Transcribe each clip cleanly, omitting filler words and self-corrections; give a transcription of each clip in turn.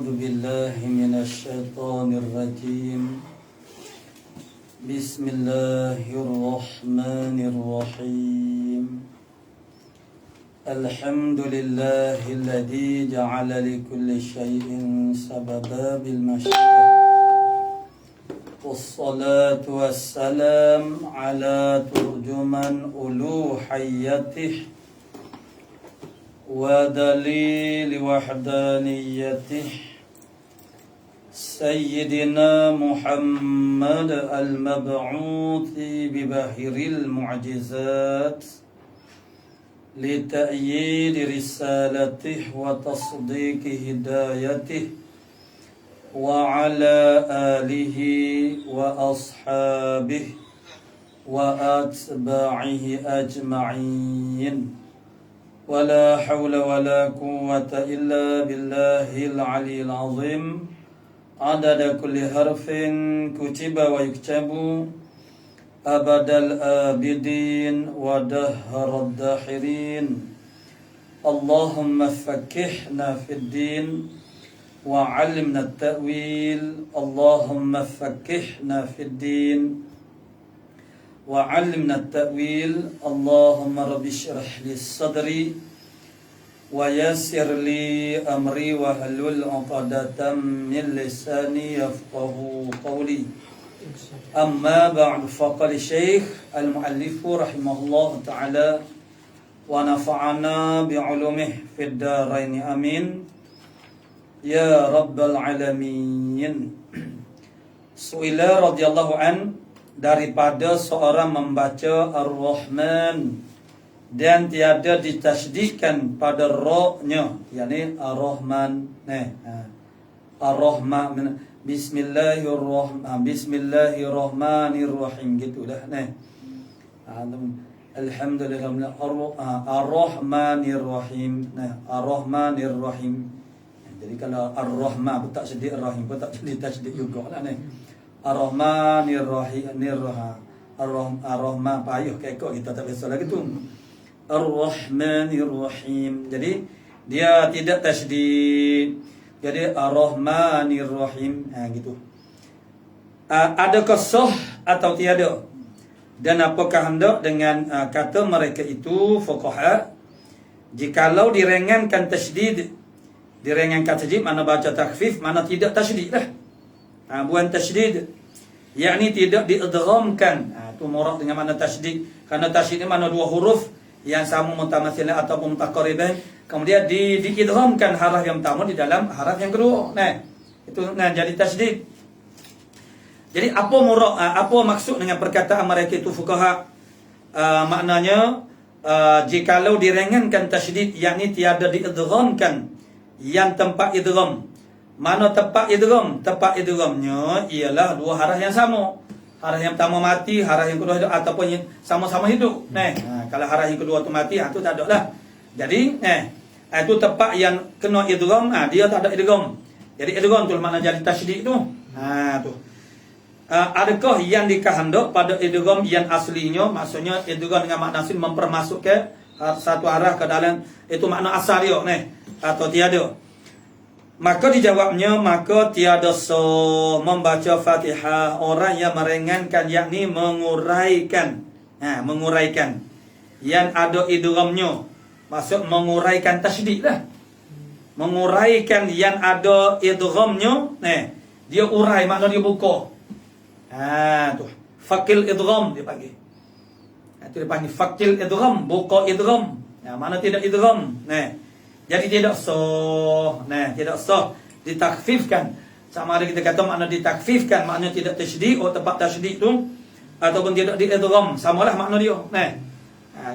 بالله من الشيطان الرجيم. بسم الله الرحمن الرحيم. الحمد لله الذي جعل لكل شيء سببا بالمشيئة، والصلاة والسلام على ترجمان ألوهيته ودليل وحدانيته سيدنا محمد المبعوث ببهر المعجزات لتأييد رسالته وتصديق هدايته، وعلى آله وأصحابه وأتباعه أجمعين، ولا حول ولا قوة إلا بالله العلي العظيم. عدد كل حرف كتب ويكتب أبد الآبدين ودهر الداحرين. اللهم فكهنا في الدين وعلمنا التأويل. اللهم فكهنا في الدين وعلمنا التأويل. اللهم رب اشرح لي صدري ويسر لي أمري واحلل عقدة من لساني يفقه قولي. أما بعد، فقال الشيخ المؤلف رحمه الله تعالى ونفعنا بعلومه في الدارين آمين يا رب العالمين. Su'ila radhiyallahu an, daripada seorang membaca Ar-Rahman dan tiada ditasydidkan pada ra-nya, yakni Ar-Rahman. Ar-Rahman, Bismillahirrahmanirrahim, gitulah. Alhamdulillah, Ar-Rahmanirrahim. Ar-Rahmanirrahim. Jadi kalau Ar-Rahman pun tak sedih, Ar-Rahim pun tak jadi tasydid juga lah ni. Ar-Rahmanirrahim. Ar-Rahman payuh kekok kita tak biasa lagi tu. Ar-Rahmanirrahim. Jadi dia tidak tasydid. Jadi Ar-Rahmanirrahim, gitu. Adakah sah atau tiada? Dan apakah hendak dengan kata mereka itu fuqaha, jikalau direngankan tasydid, direngankan tasydid, mana baca takhfif, mana tidak tasydid lah. Bukan tasydid, yakni tidak diidghamkan. Itu murad dengan mana tasydid. Karena tasydid ni mana dua huruf yang sama mutamathilan ataupun mutaqariban, kemudian diidghamkan haraf yang pertama di dalam haraf yang kedua. Itu jadi tasydid. Jadi apa murad, apa maksud dengan perkataan mereka itu fuqaha? Maknanya jikalau direngankan tasydid, yakni tiada diidghamkan yang tempat idgham. Mana tempat idgham? Tempat idghamnya ialah dua haraf yang sama. Haraf yang pertama mati, haraf yang kedua hidup, ataupun yang sama-sama hidup. Kalau haraf yang kedua tu mati, itu tak ada lah. Jadi itu tempat yang kena idgham, dia tak ada idgham. Jadi idgham tu makna jadi tasydid tu. Tu. Adakah yang dikehendak pada idgham yang aslinya, maksudnya idgham dengan makna asli mempermasukkan satu haraf ke dalam, itu makna asal dia atau tiada? Maka dijawabnya, maka tiada sah membaca Fatihah orang yang meringankan, yakni menguraikan. Menguraikan yang ada idghamnya, maksud menguraikan tasydid lah. Menguraikan yang ada idghamnya, dia urai, makna dia buka. Tu fakil idgham dia panggil. Itu dia panggil fakil idgham, buka idgham. Mana tidak idgham. Jadi tidak sah. Tidak sah ditakfifkan. Sama ada kita kata makna ditakfifkan, makna tidak tasydid, tempat tasydid tu, ataupun tidak diidgham, samalah makna dia.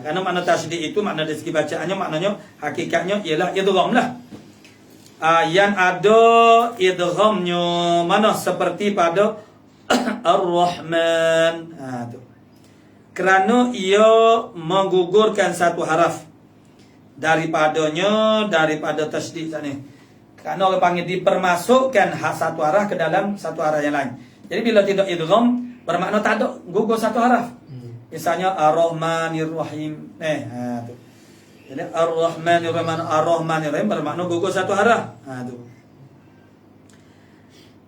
Karena makna tasydid itu makna dari segi bacaannya, maknanya hakikatnya ialah idgham lah. Yang ada idghamnya mana seperti pada Ar-Rahman. Tu. Kerana ia menggugurkan satu haraf daripada tasydid sana. Kerana orang panggil dipermasukkan satu haraf ke dalam satu haraf yang lain. Jadi bila tidak idgham, bermakna tak ada gugur satu haraf. Misalnya Ar-Rahmanir-Rahim. Tu. Jadi Ar-Rahmanir-Rahim, Ar-Rahmanir-Rahim bermakna gugur satu haraf. Tu.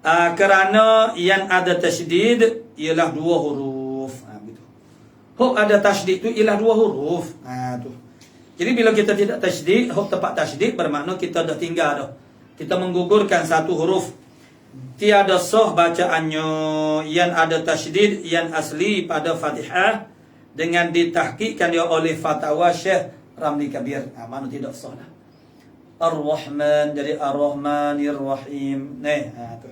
Kerana yang ada tasydid ialah 2 huruf. Begitu. Huk ada tasydid tu ialah 2 huruf. Tu. Jadi bila kita tidak tasydid, huk tempat tasydid bermakna kita dah tinggal dah. Kita menggugurkan 1 huruf. Tiada sah bacaannya yang ada tasydid yang asli pada Fatihah dengan ditahqiqkan dia oleh fatwa Syekh Ramli Kabir. Mana tidak sah dah. Ar-Rahman jadi Ar-Rahmanir Rahim. Tu.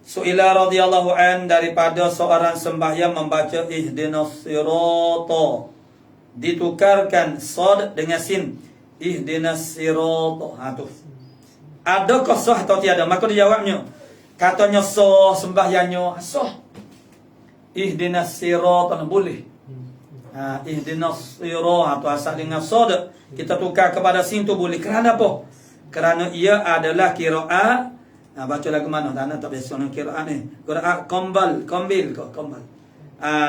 Su'ila radhiyallahu an daripada seorang sembahyang membaca ihdinas sirata. Ditukarkan sad dengan sin. Ihdinas sirata. Tu. Adakah sah atau tiada? Maka dijawabnya. Katanya sah sembahyangnya. Sah. Ihdinas sirata boleh. Ihdinas sirata atau asal dengan sad. Kita tukar kepada sin tu boleh. Kerana apa? Kerana ia adalah qiraat. Baca lagu mana? Tak biasa nak qiraat ni. Qiraat kombil.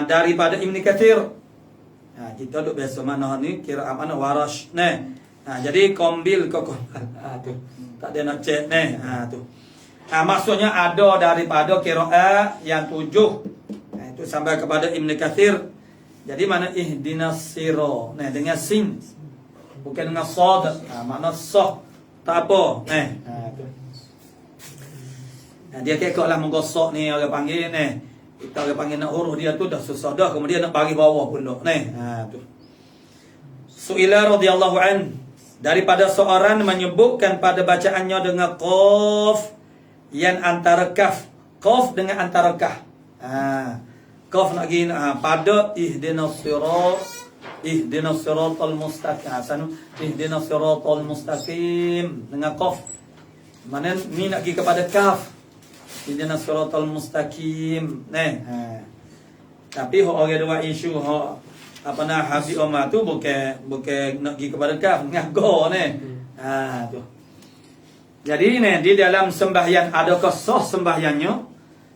Daripada Ibn Kathir. Kita duk biasa mana ni? Qiraat mana? Warash. Jadi kombil ke kombal. Tu. Tak ada nak cek ni. Tu. Maksudnya ada daripada qiraat yang 7. Itu sampai kepada Ibn Kathir. Jadi mana ihdinas sira. Dengan sin. Bukan dengan sad. Makna sah. Tak apa. Tu. Dia kekaklah menggosok ni orang panggil ni. Kita orang panggil nak huruf dia tu dah susah dah. Kemudian nak bagi bawah pula ni. Tu. Su'ila radhiyallahu an daripada seorang menyebutkan pada bacaannya dengan qaf yang antara kaf. Qaf dengan antara kaf. Qaf nak gini pada ihdinas siratal mustaqim. Ihdinas siratal mustaqim dengan qaf. Mana ni nak pergi kepada kaf. Ihdinas siratal mustaqim. Tapi orang dua isu apa nak Habib Omar tu bukan nak pergi kepada kaf dengan go ni. Tu. Jadi ni di dalam sembahyang adakah sah sembahyangnya?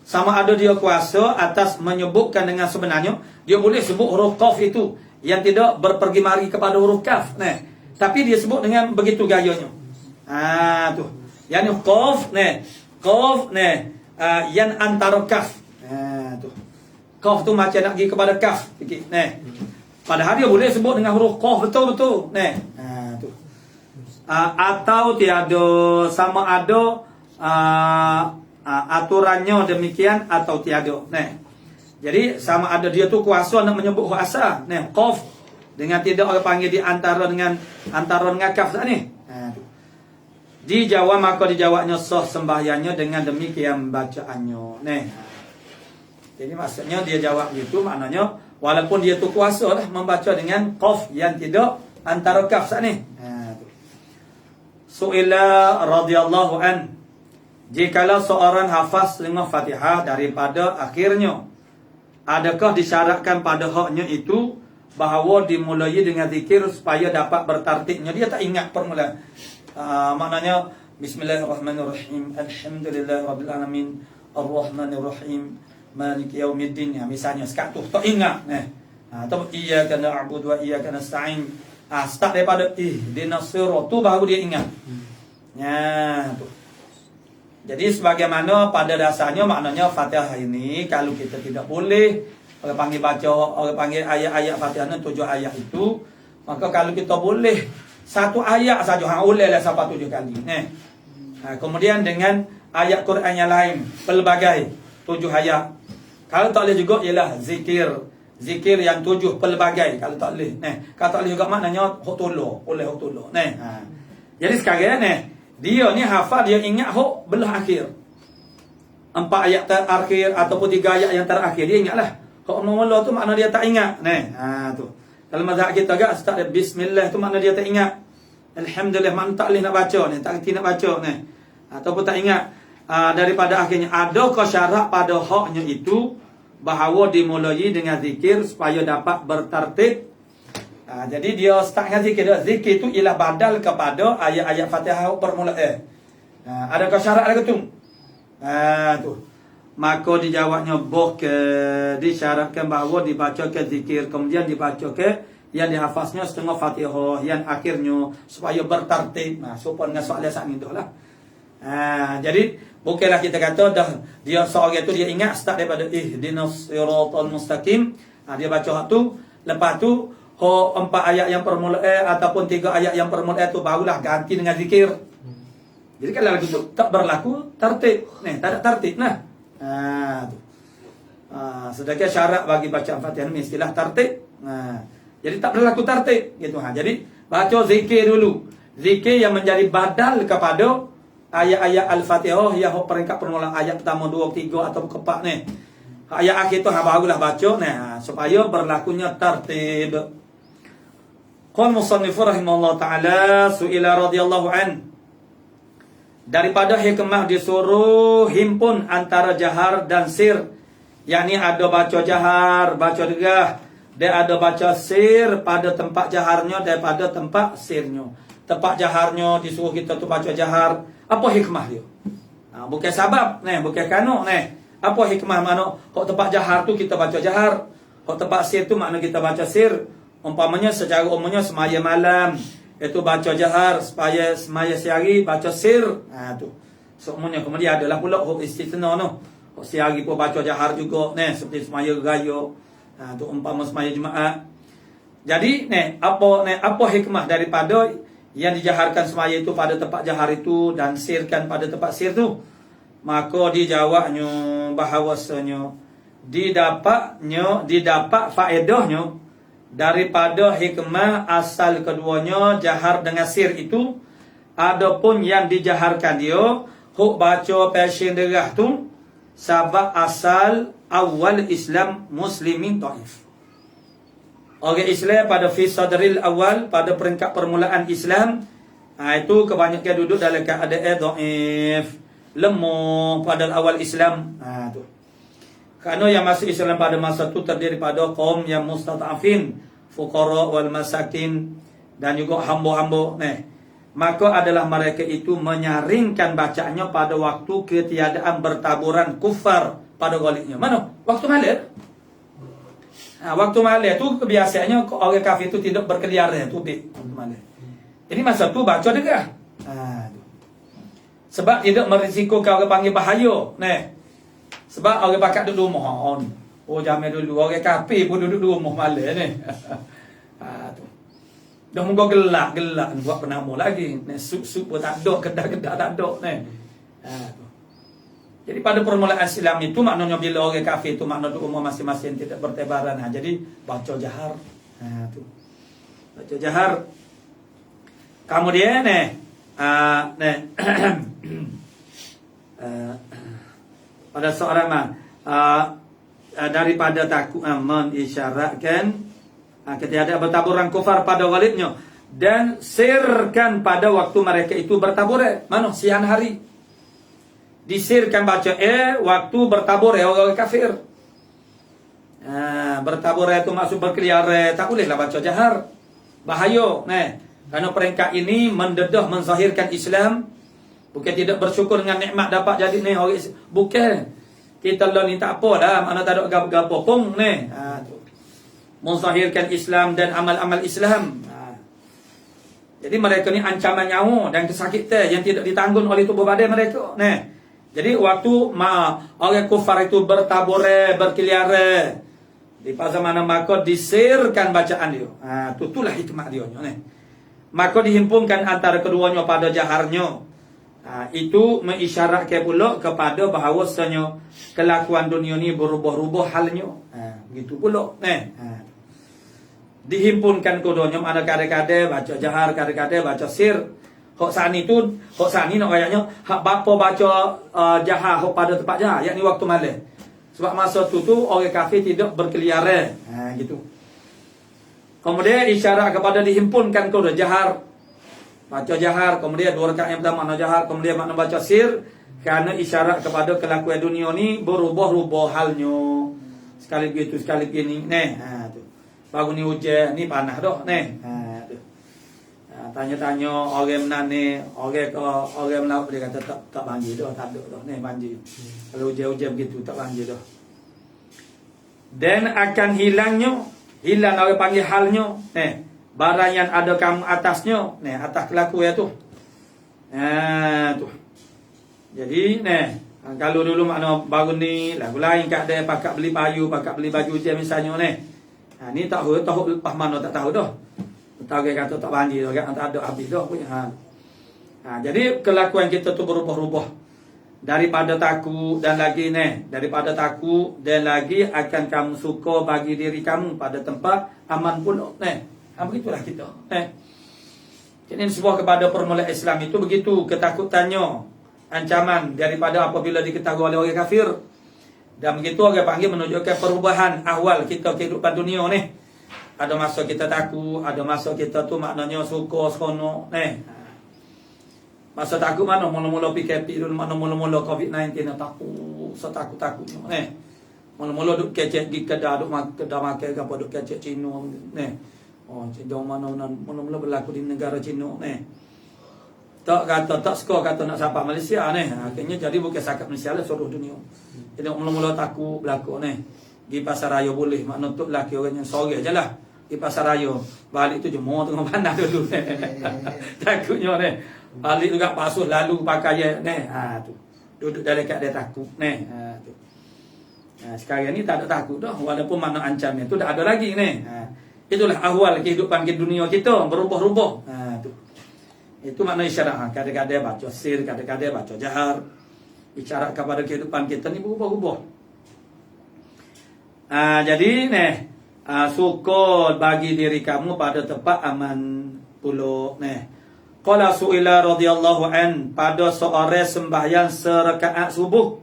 Sama ada dia kuasa atas menyebutkan dengan sebenarnya, dia boleh sebut huruf qaf itu yang tidak berpergi mari kepada huruf kaf. Tapi dia sebut dengan begitu gayanya. Tu. Yang qaf yang antara kaf. Tu. Qaf tu macam nak pergi kepada kaf sikit. Padahal dia boleh sebut dengan huruf qaf betul-betul. Tu. Atau tiada, sama ada aturannya demikian atau tiada. Jadi sama ada dia tu kuasa nak menyebut huruf asal. Qaf dengan tidak orang panggil di antara dengan kaf tak ni. Dijawab maka dijawabnya sah sembahyangnya dengan demikian bacaannya. Jadi maksudnya dia jawab gitu, maknanya walaupun dia tu kuasa lah membaca dengan qaf yang tidak antara kaf tak ni. Su'ila radhiyallahu an jikalau seorang hafaz dengan Fatihah daripada akhirnya, adakah disyaratkan pada haknya itu bahawa dimulai dengan zikir supaya dapat bertartibnya? Dia tak ingat permulaan. Maknanya Bismillahirrahmanirrahim, Alhamdulillahirabbil alamin, Arrahmanirrahim, Maliki yaumiddin. Misalnya sekat tu tak ingat. Atau iyyaka na'budu wa iyyaka nasta'in. Start daripada ihdinas siratal tu baru dia ingat. Tu. Jadi sebagaimana pada dasarnya maknanya Fatihah ini kalau kita tidak boleh orang panggil baca, orang panggil ayat-ayat Fatihah ni 7 ayat itu, maka kalau kita boleh 1 ayat saja ulailah sampai 7 kali. Kemudian dengan ayat Quran yang lain pelbagai 7 ayat. Kalau tak boleh juga ialah zikir yang 7 pelbagai kalau tak boleh. Kalau tak boleh juga maknanya hok tolong, oleh hok tolong. Jadi sekarang dia ni hafal, dia ingat hok belah akhir. 4 ayat terakhir ataupun 3 ayat yang terakhir dia ingatlah. Hok mula tu makna dia tak ingat. Tu. Kalau mazhab kita agak start bismillah tu makna dia tak ingat. Alhamdulillah makna tak boleh nak baca ni, tak reti nak baca ni. Ataupun tak ingat daripada akhirnya. Adakah syarat pada haknya itu bahawa dimulai dengan zikir supaya dapat bertartib? Jadi dia start dengan zikir. Zikir itu ialah badal kepada ayat-ayat Fatihah permulaan. Adakah syarat lagi tu? Tu. Maka dijawabnya disyaratkan bahawa dibaca ke zikir, kemudian dibaca ke yang dihafaznya setengah Fatihah yang akhirnya supaya bertartib. Supaya dengan soalan saat ni itulah. Jadi Bukanlah kita kata dah dia seorang tu dia ingat start daripada ihdinas siratal mustaqim. Dia baca hak tu, lepas tu 4 ayat yang permulaan ataupun 3 ayat yang permulaan tu barulah ganti dengan zikir. Jadi kalau lagu tu tak berlaku tertib. Tak ada tertib nah. Tu. Sedangkan syarat bagi bacaan Fatihah ni istilah tertib. Jadi tak berlaku tertib gitu. Jadi baca zikir dulu. Zikir yang menjadi badal kepada ayat-ayat Al-Fatihah yang peringkat permulaan ayat pertama, 2, 3 atau ke-4 ni. Ayat akhir tu barulah baca supaya berlakunya tertib. Qul musannif rahimahullah taala su'ila radhiyallahu an. Daripada hikmah disuruh himpun antara jahar dan sir. Yakni ada baca jahar, baca degah, dia ada baca sir pada tempat jaharnya daripada tempat sirnya. Tempat jaharnya disuruh kita tu baca jahar. Apa hikmah dia? Bukan sabab, bukan kanuk. Apa hikmah mana? Kok tempat jahar tu kita baca jahar. Kok tempat sir tu makna kita baca sir. Umpamanya secara umumnya semaya malam itu baca jahar, supaya semaya siari baca sir. Tu. Semuanya kemudian adalah pula huk istithna no. Huk siari pun baca jahar juga seperti semaya raya. Tu umpama semaya Jumaat. Jadi apa hikmah daripada yang dijaharkan semaya itu pada tempat jahar itu dan sirkan pada tempat sir tu? Maka dijawabnya bahawasanya didapat faedahnya daripada hikmah asal keduanya jahar dengan sir itu. Adapun yang dijaharkan dia huk baca pasien derah tu sebab asal awal Islam muslimin dhaif. Orang Islam pada fi sadril awal, pada peringkat permulaan Islam, itu kebanyakan duduk dalam keadaan dhaif, lemah pada awal Islam. Tu. Kerana yang masuk Islam pada masa itu terdiri pada kaum yang mustad'afin, fuqara wal masakin, dan juga hamba-hamba. Maka adalah mereka itu menyaringkan bacaannya pada waktu ketiadaan bertaburan kufar pada ghalibnya. Mana? Waktu malam. Waktu malam tu kebiasaannya orang kafir itu tidak berkeliaran tu waktu malam. Jadi masa tu baca degah. Sebab tidak merisikokan orang panggil bahaya. Sebab orang pakat duduk rumah. Jamin dulu orang kafir pun duduk rumah malam tu. Dah muka gelak buat penama lagi. Sup pun tak ada, kedah-kedah tak ada tu. Jadi pada permulaan Islam itu maknanya bila orang kafir itu makna duduk rumah masing-masing tidak bertebaran. Jadi baca jahar. Tu. Baca jahar. Kemudian pada seorang daripada takut mengisyaratkan ketika bertaburan kufar pada ghalibnya dan sirkan pada waktu mereka itu bertabur. Mana siang hari disirkan baca waktu bertabur orang kafir. Bertabur itu maksud berkeliaran, tak bolehlah baca jahar. Bahaya. Kerana peringkat ini mendedah menzahirkan Islam. Bukan tidak bersyukur dengan nikmat dapat jadi orang bukan. Kita lah ni tak apa dah, mana tak ada gapo-gapo pun tu. Menzahirkan Islam dan amal-amal Islam. Jadi mereka ni ancaman nyawa dan kesakitan yang tidak ditanggung oleh tubuh badan mereka. Jadi waktu orang kufar itu bertabur, berkeliaran di pasal mana maka disirkan bacaan dia. Itulah hikmah dia. Maka dihimpunkan antara keduanya pada jaharnya. Itu mengisyaratkan pula kepada bahawasanya kelakuan dunia ni berubah-ubah halnya. Begitu pula. Dihimpunkan keduanya mana kadang-kadang baca jahar, kadang-kadang baca sir. Hak sani nak kayaknya hak bapa baca jahar hak pada tempat jahar, yakni waktu malam. Sebab masa tu orang kafir tidak berkeliaran. Gitu. Kemudian isyarat kepada dihimpunkan kedua jahar. Baca jahar, kemudian 2 rakaat yang pertama makna jahar, kemudian makna baca sir, kerana isyarat kepada kelakuan dunia ni berubah-ubah halnya. Sekali begitu, sekali begini. Tu. Baru ni hujan, ni panas dah. Tu. Tanya-tanya orang menani, orang melaut dia kata tak banjir dah, tak ada dah. Banjir. Kalau hujan-hujan begitu tak banjir dah. Dan akan hilang orang panggil halnya. Barang yang ada kamu atasnya, atas kelakuan tu. Tu. Jadi kalau dulu makna baru ni lagu lain kat dia pakak beli payu, pakak beli baju je misalnya ni. Ni tak tahu lepas mana tak tahu dah. Tak kata tak bandi dah, tak ada habis dah punya. Jadi kelakuan kita tu berubah-ubah. Daripada takut dan lagi daripada takut dan lagi akan kamu suka bagi diri kamu pada tempat aman pula begitulah kita. Jadi sebuah kepada permulaan Islam itu begitu, ketakutannya, ancaman daripada apabila diketahui oleh orang kafir. Dan begitu orang panggil menunjukkan perubahan ahwal kita kehidupan dunia ni. Ada masa kita takut, ada masa kita tu maknanya suka seronok Masa takut mana mula-mula PKP dulu, mana mula-mula COVID-19 takut, setakut-takutnya Mula-mula duk kecek pergi kedai, duk kedai makan ke apa, duk kecek Cina jauh mana mula-mula berlaku di negara Cina Tak suka kata nak sampai Malaysia akhirnya jadi bukan sakat Malaysia lah, seluruh dunia. Jadi mula-mula takut berlaku Di pasar raya boleh, makna untuk lelaki orang yang sore je lah. Di pasar raya balik tu jemur tengah pandang dulu takutnya balik juga pasuh lalu pakaian tu duduk dalam kat dia takut tu. Sekarang ni tak ada takut dah, walaupun makna ancamnya tu dah ada lagi itulah ahwal kehidupan di dunia kita berubah-ubah tu. Itu makna isyarat. Kadang-kadang baca sir, kadang-kadang baca jahar, isyarat kepada kehidupan kita ni berubah-ubah. Jadi suka bagi diri kamu pada tempat aman pula Qala su'ila radhiyallahu an, pada seorang sembahyang serakaat subuh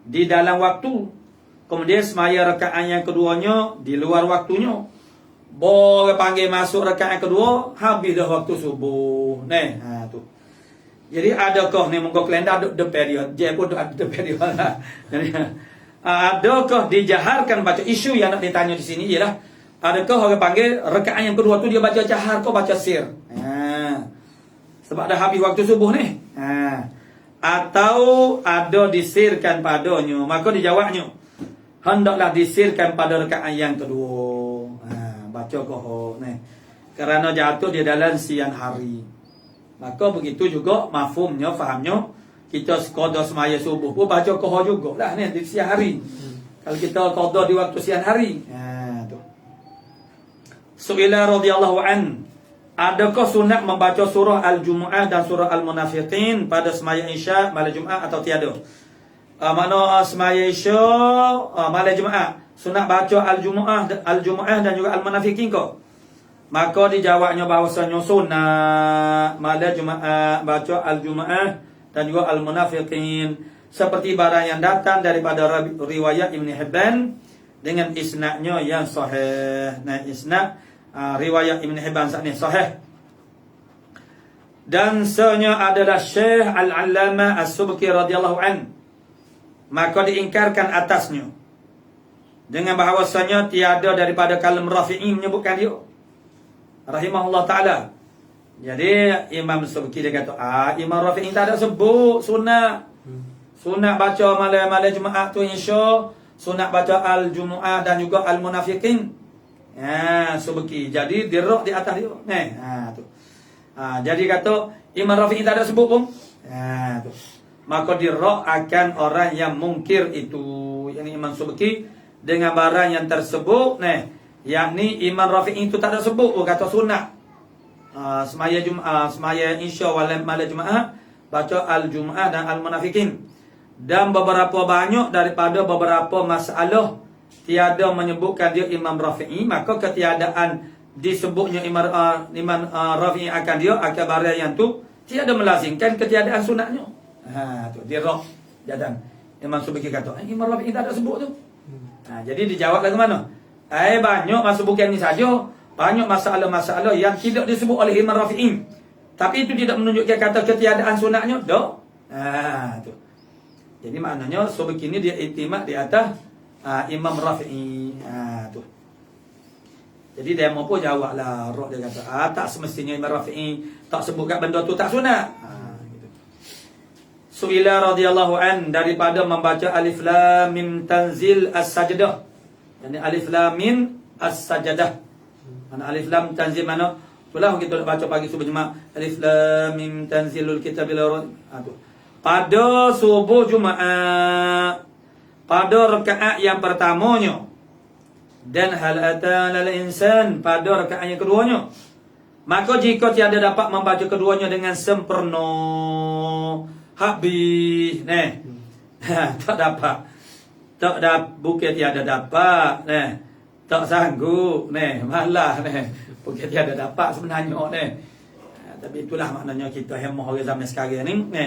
di dalam waktu, kemudian semaya rakaat yang keduanya di luar waktunya. Boleh panggil masuk rakaat kedua, habis dah waktu subuh. Tu. Jadi adakah ni muka kalender ada period, dia pun ada period lah. Jadi adakah dijaharkan baca, isu yang nak ditanya di sini ialah adakah orang panggil rakaat yang kedua tu dia baca jahar kau baca sir? Sebab dah habis waktu subuh ni. Atau ada disirkan padanya, maka dijawabnya hendaklah disirkan pada rakaat yang kedua. Baca koho kerana jatuh di dalam siang hari. Maka begitu juga mafhumnya, fahamnya, kita qada semaya subuh pun baca koho jugalah di siang hari. Kalau kita qada di waktu siang hari. Tu. Su'ila radhiyallahu an, adakah sunat membaca surah Al-Jumu'ah dan surah Al-Munafiqin pada semaya Isya, malam Jumaat atau tiada? Makna semaya Isya, malam Jumaat, sunat baca Al-Jumu'ah dan juga Al-Munafiqin kau? Maka dijawabnya bahawasanya sunat malam Jumaat baca Al-Jumu'ah dan juga Al-Munafiqin, seperti barang yang datang daripada riwayat Ibn Hibban dengan isnadnya yang sahih. Isnad riwayat Ibn Hibban saat ni sahih. Dan sebenarnya adalah Syekh Al-Allamah As-Subki radhiyallahu an, maka diingkarkan atasnya dengan bahawasanya tiada daripada kalam Rafi'i menyebutkan dia rahimahullah ta'ala. Jadi Imam Subki dia kata Imam Rafi'i tak ada sebut sunat baca malam Jumaat tu insya, sunat baca Al-Jumu'ah dan juga Al-Munafiqin. Subki jadi dirok di atas dia tu. Jadi kata Imam Rafi'i tak ada sebut pun tu. Maka dirok akan orang yang mungkir itu, yakni Imam Subki, dengan barang yang tersebut yakni Imam Rafi'i itu tak ada sebut kata sunat semaya Jumaat, semaya insya malam Jumaat baca Al-Jumu'ah dan Al-Munafiqin. Dan beberapa banyak daripada beberapa masalah tiada menyebutkan dia Imam Rafi'i, maka ketiadaan disebutnya Imam Rafi'i akan dia akan barang yang tu tiada melazimkan ketiadaan sunatnya. Tu dia roh jadan. Imam Subki kata Imam Rafi'i tak ada sebut tu. Jadi dijawab lagu mana? Banyak masa bukan ni saja, banyak masalah-masalah yang tidak disebut oleh Imam Rafi'i, tapi itu tidak menunjukkan kata ketiadaan sunatnya dah. Tu. Jadi maknanya Subki ni dia iktimat di atas Imam Rafi'i. Tu. Jadi dia mau pun jawablah roh dia kata tak semestinya Imam Rafi'i tak sebut kat benda tu tak sunat. Gitu. Su'ila radhiyallahu an, daripada membaca Alif Lam Mim Tanzil As-Sajdah. Yani Alif Lam Mim As-Sajdah. Mana Alif Lam Tanzil mana? Itulah kita baca pagi subuh Jumaat. Alif Lam Mim Tanzilul Kitabil tu. pada subuh Jumaat, pada rakaat yang pertamanya, dan hal atal insan pada rakaat yang keduanya. Maka jika tiada dapat membaca keduanya dengan sempurna, habis, tak dapat. Bukan tiada dapat, tak sanggup, malah, bukan tiada dapat sebenarnya, tapi itulah maknanya kita hemah orang zaman sekarang ni,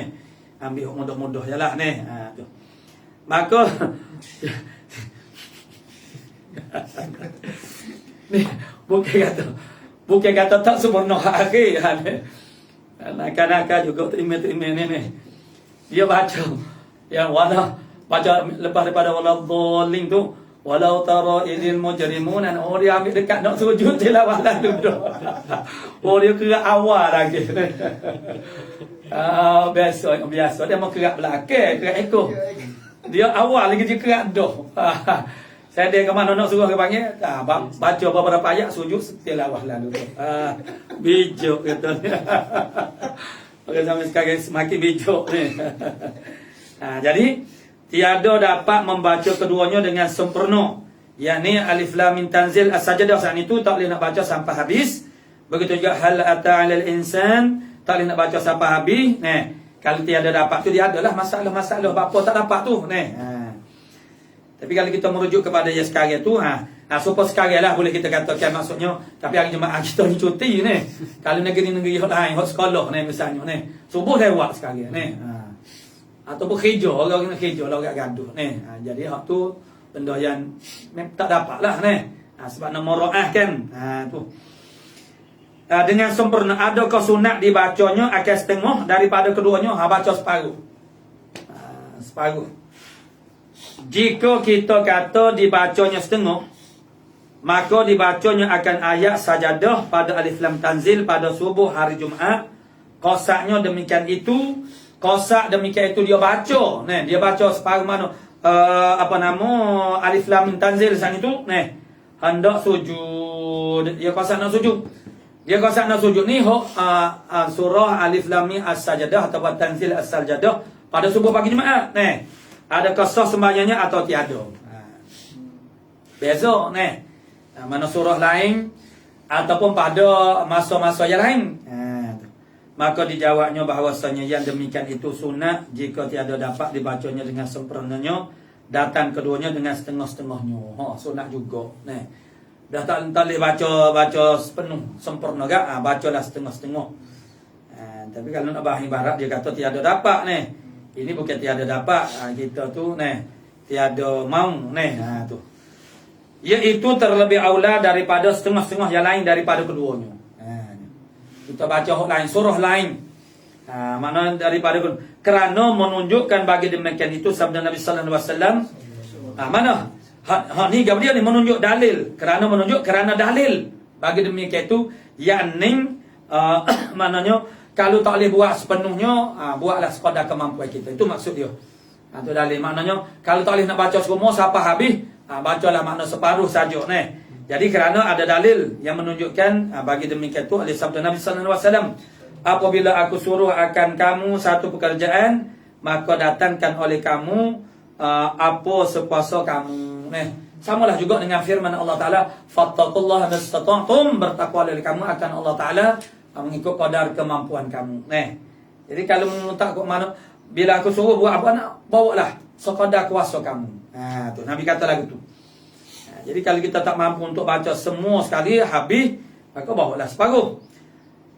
ambil mudah-mudah je lah, tu. Maka, ni, bukan kata tak sempurna hari, Nak juga terima-terima ni. Dia baca, yang baca lepas daripada walau dhaling tu, walau tara idil mujrimun, dia ambil dekat nak sujud tilawah dulu. Dia kira awal lagi. Biasa dia mau kerak belakang, kerak ekor. Dia awal lagi dia kerak dah. Saya dia ke mana nak suruh ke panggil, baca beberapa ayat sujud tilawah dulu. Bijak katanya. Orang zaman sekarang semakin bijak ni. Jadi tiada dapat membaca keduanya dengan sempurna. Yakni alif lam mim tanzil as-sajdah, saat itu tak boleh nak baca sampai habis. Begitu juga hal ata 'alal insan, tak boleh nak baca sampai habis. Kalau tiada dapat tu dia adalah masalah-masalah apa tak dapat tu. Tapi kalau kita merujuk kepada yang sekarang tu, supaya sekarang lah boleh kita katakan maksudnya. Tapi hari Jumaat kita ni cuti ni. Kalau negeri-negeri lain, hot sekolah ni misalnya ni, subuh lewat sekarang ni. Ataupun kerja, orang kena kerja lah, orang gaduh ni. Jadi hak tu benda yang tak dapat lah ni. Sebab nak meraah kan. Tu. Dengan sempurna, adakah sunat dibacanya akan setengah daripada keduanya? Baca separuh. Separuh. Jika kita kata dibacanya setengah, maka dibacanya akan ayat sajadah pada alif lam tanzil pada subuh hari Jumaat. Qasaknya demikian itu. Qasak demikian itu dia baca. Dia baca separuh mana alif lam mim tanzil sang itu. Hendak sujud. Dia qasak nak sujud. Ni surah alif lam mim as-sajadah atau tanzil as-sajadah pada subuh pagi Jumaat. Adakah sah sembahyangnya atau tiada? Beza, mana surah lain ataupun pada masa-masa yang lain. Maka dijawabnya bahawasanya yang demikian itu sunat jika tiada dapat dibacanya dengan sempurnanya, datang keduanya dengan setengah-setengahnya. Sunat juga. Dah tak boleh baca sepenuh sempurna gak? Bacalah setengah-setengah. Tapi kalau nak bahasa ibarat dia kata tiada dapat ini bukan tiada dapat, kita tu tiada mau tu. Iaitu terlebih aula daripada setengah-setengah yang lain daripada keduanya. Kita baca hak lain, surah lain. Mana daripada kerana menunjukkan bagi demikian itu sabda Nabi sallallahu alaihi wasallam. Mana? Ni dia ni menunjuk dalil, kerana dalil. Bagi demikian itu yakni maknanya kalau tak boleh buat sepenuhnya, buatlah sekadar kemampuan kita. Itu maksud dia. Itu dalil. Maknanya, kalau tak boleh nak baca semua sampai habis, bacalah makna separuh saja. Jadi kerana ada dalil yang menunjukkan, bagi demikian itu, oleh sabda Nabi sallallahu alaihi wasallam, apabila aku suruh akan kamu satu pekerjaan, maka datangkan oleh kamu apa sepuasa kamu. Samalah juga dengan firman Allah Ta'ala, fattaqullaha mastata'tum, bertakwa oleh kamu akan Allah Ta'ala mengikut kadar kemampuan kamu. Jadi kalau tak kok mana, bila aku suruh buat apa nak, bawalah sekadar kuasa kamu. Tu Nabi kata lagu tu. Jadi kalau kita tak mampu untuk baca semua sekali habis, maka bawalah separuh.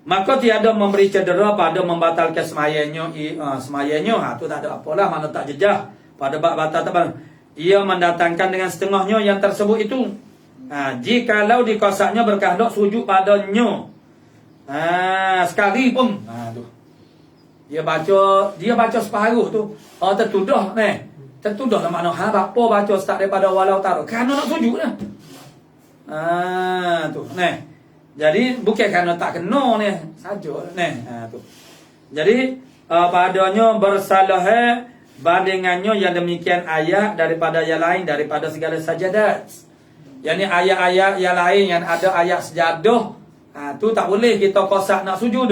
Maka tiada memberi cedera pada membatalkan semayanya. Tu tak ada apalah, mana tak jejah pada bab batal tak. Ia mendatangkan dengan setengahnya yang tersebut itu. Jikalau dikosaknya berkehendak sujud padanya. Sekali pun tu. Dia baca separuh tu. Tertuduh Tertuduh lah makna apa baca start daripada walau taruh. Kerana nak sujud lah. Tu. Jadi bukan kerana tak kena saja. Tu. Jadi padanya bersalah bandingannya yang demikian ayat daripada yang lain daripada segala sajadat. Yang ni ayat-ayat yang lain yang ada ayat sejadah. Tu tak boleh kita kosak nak sujud.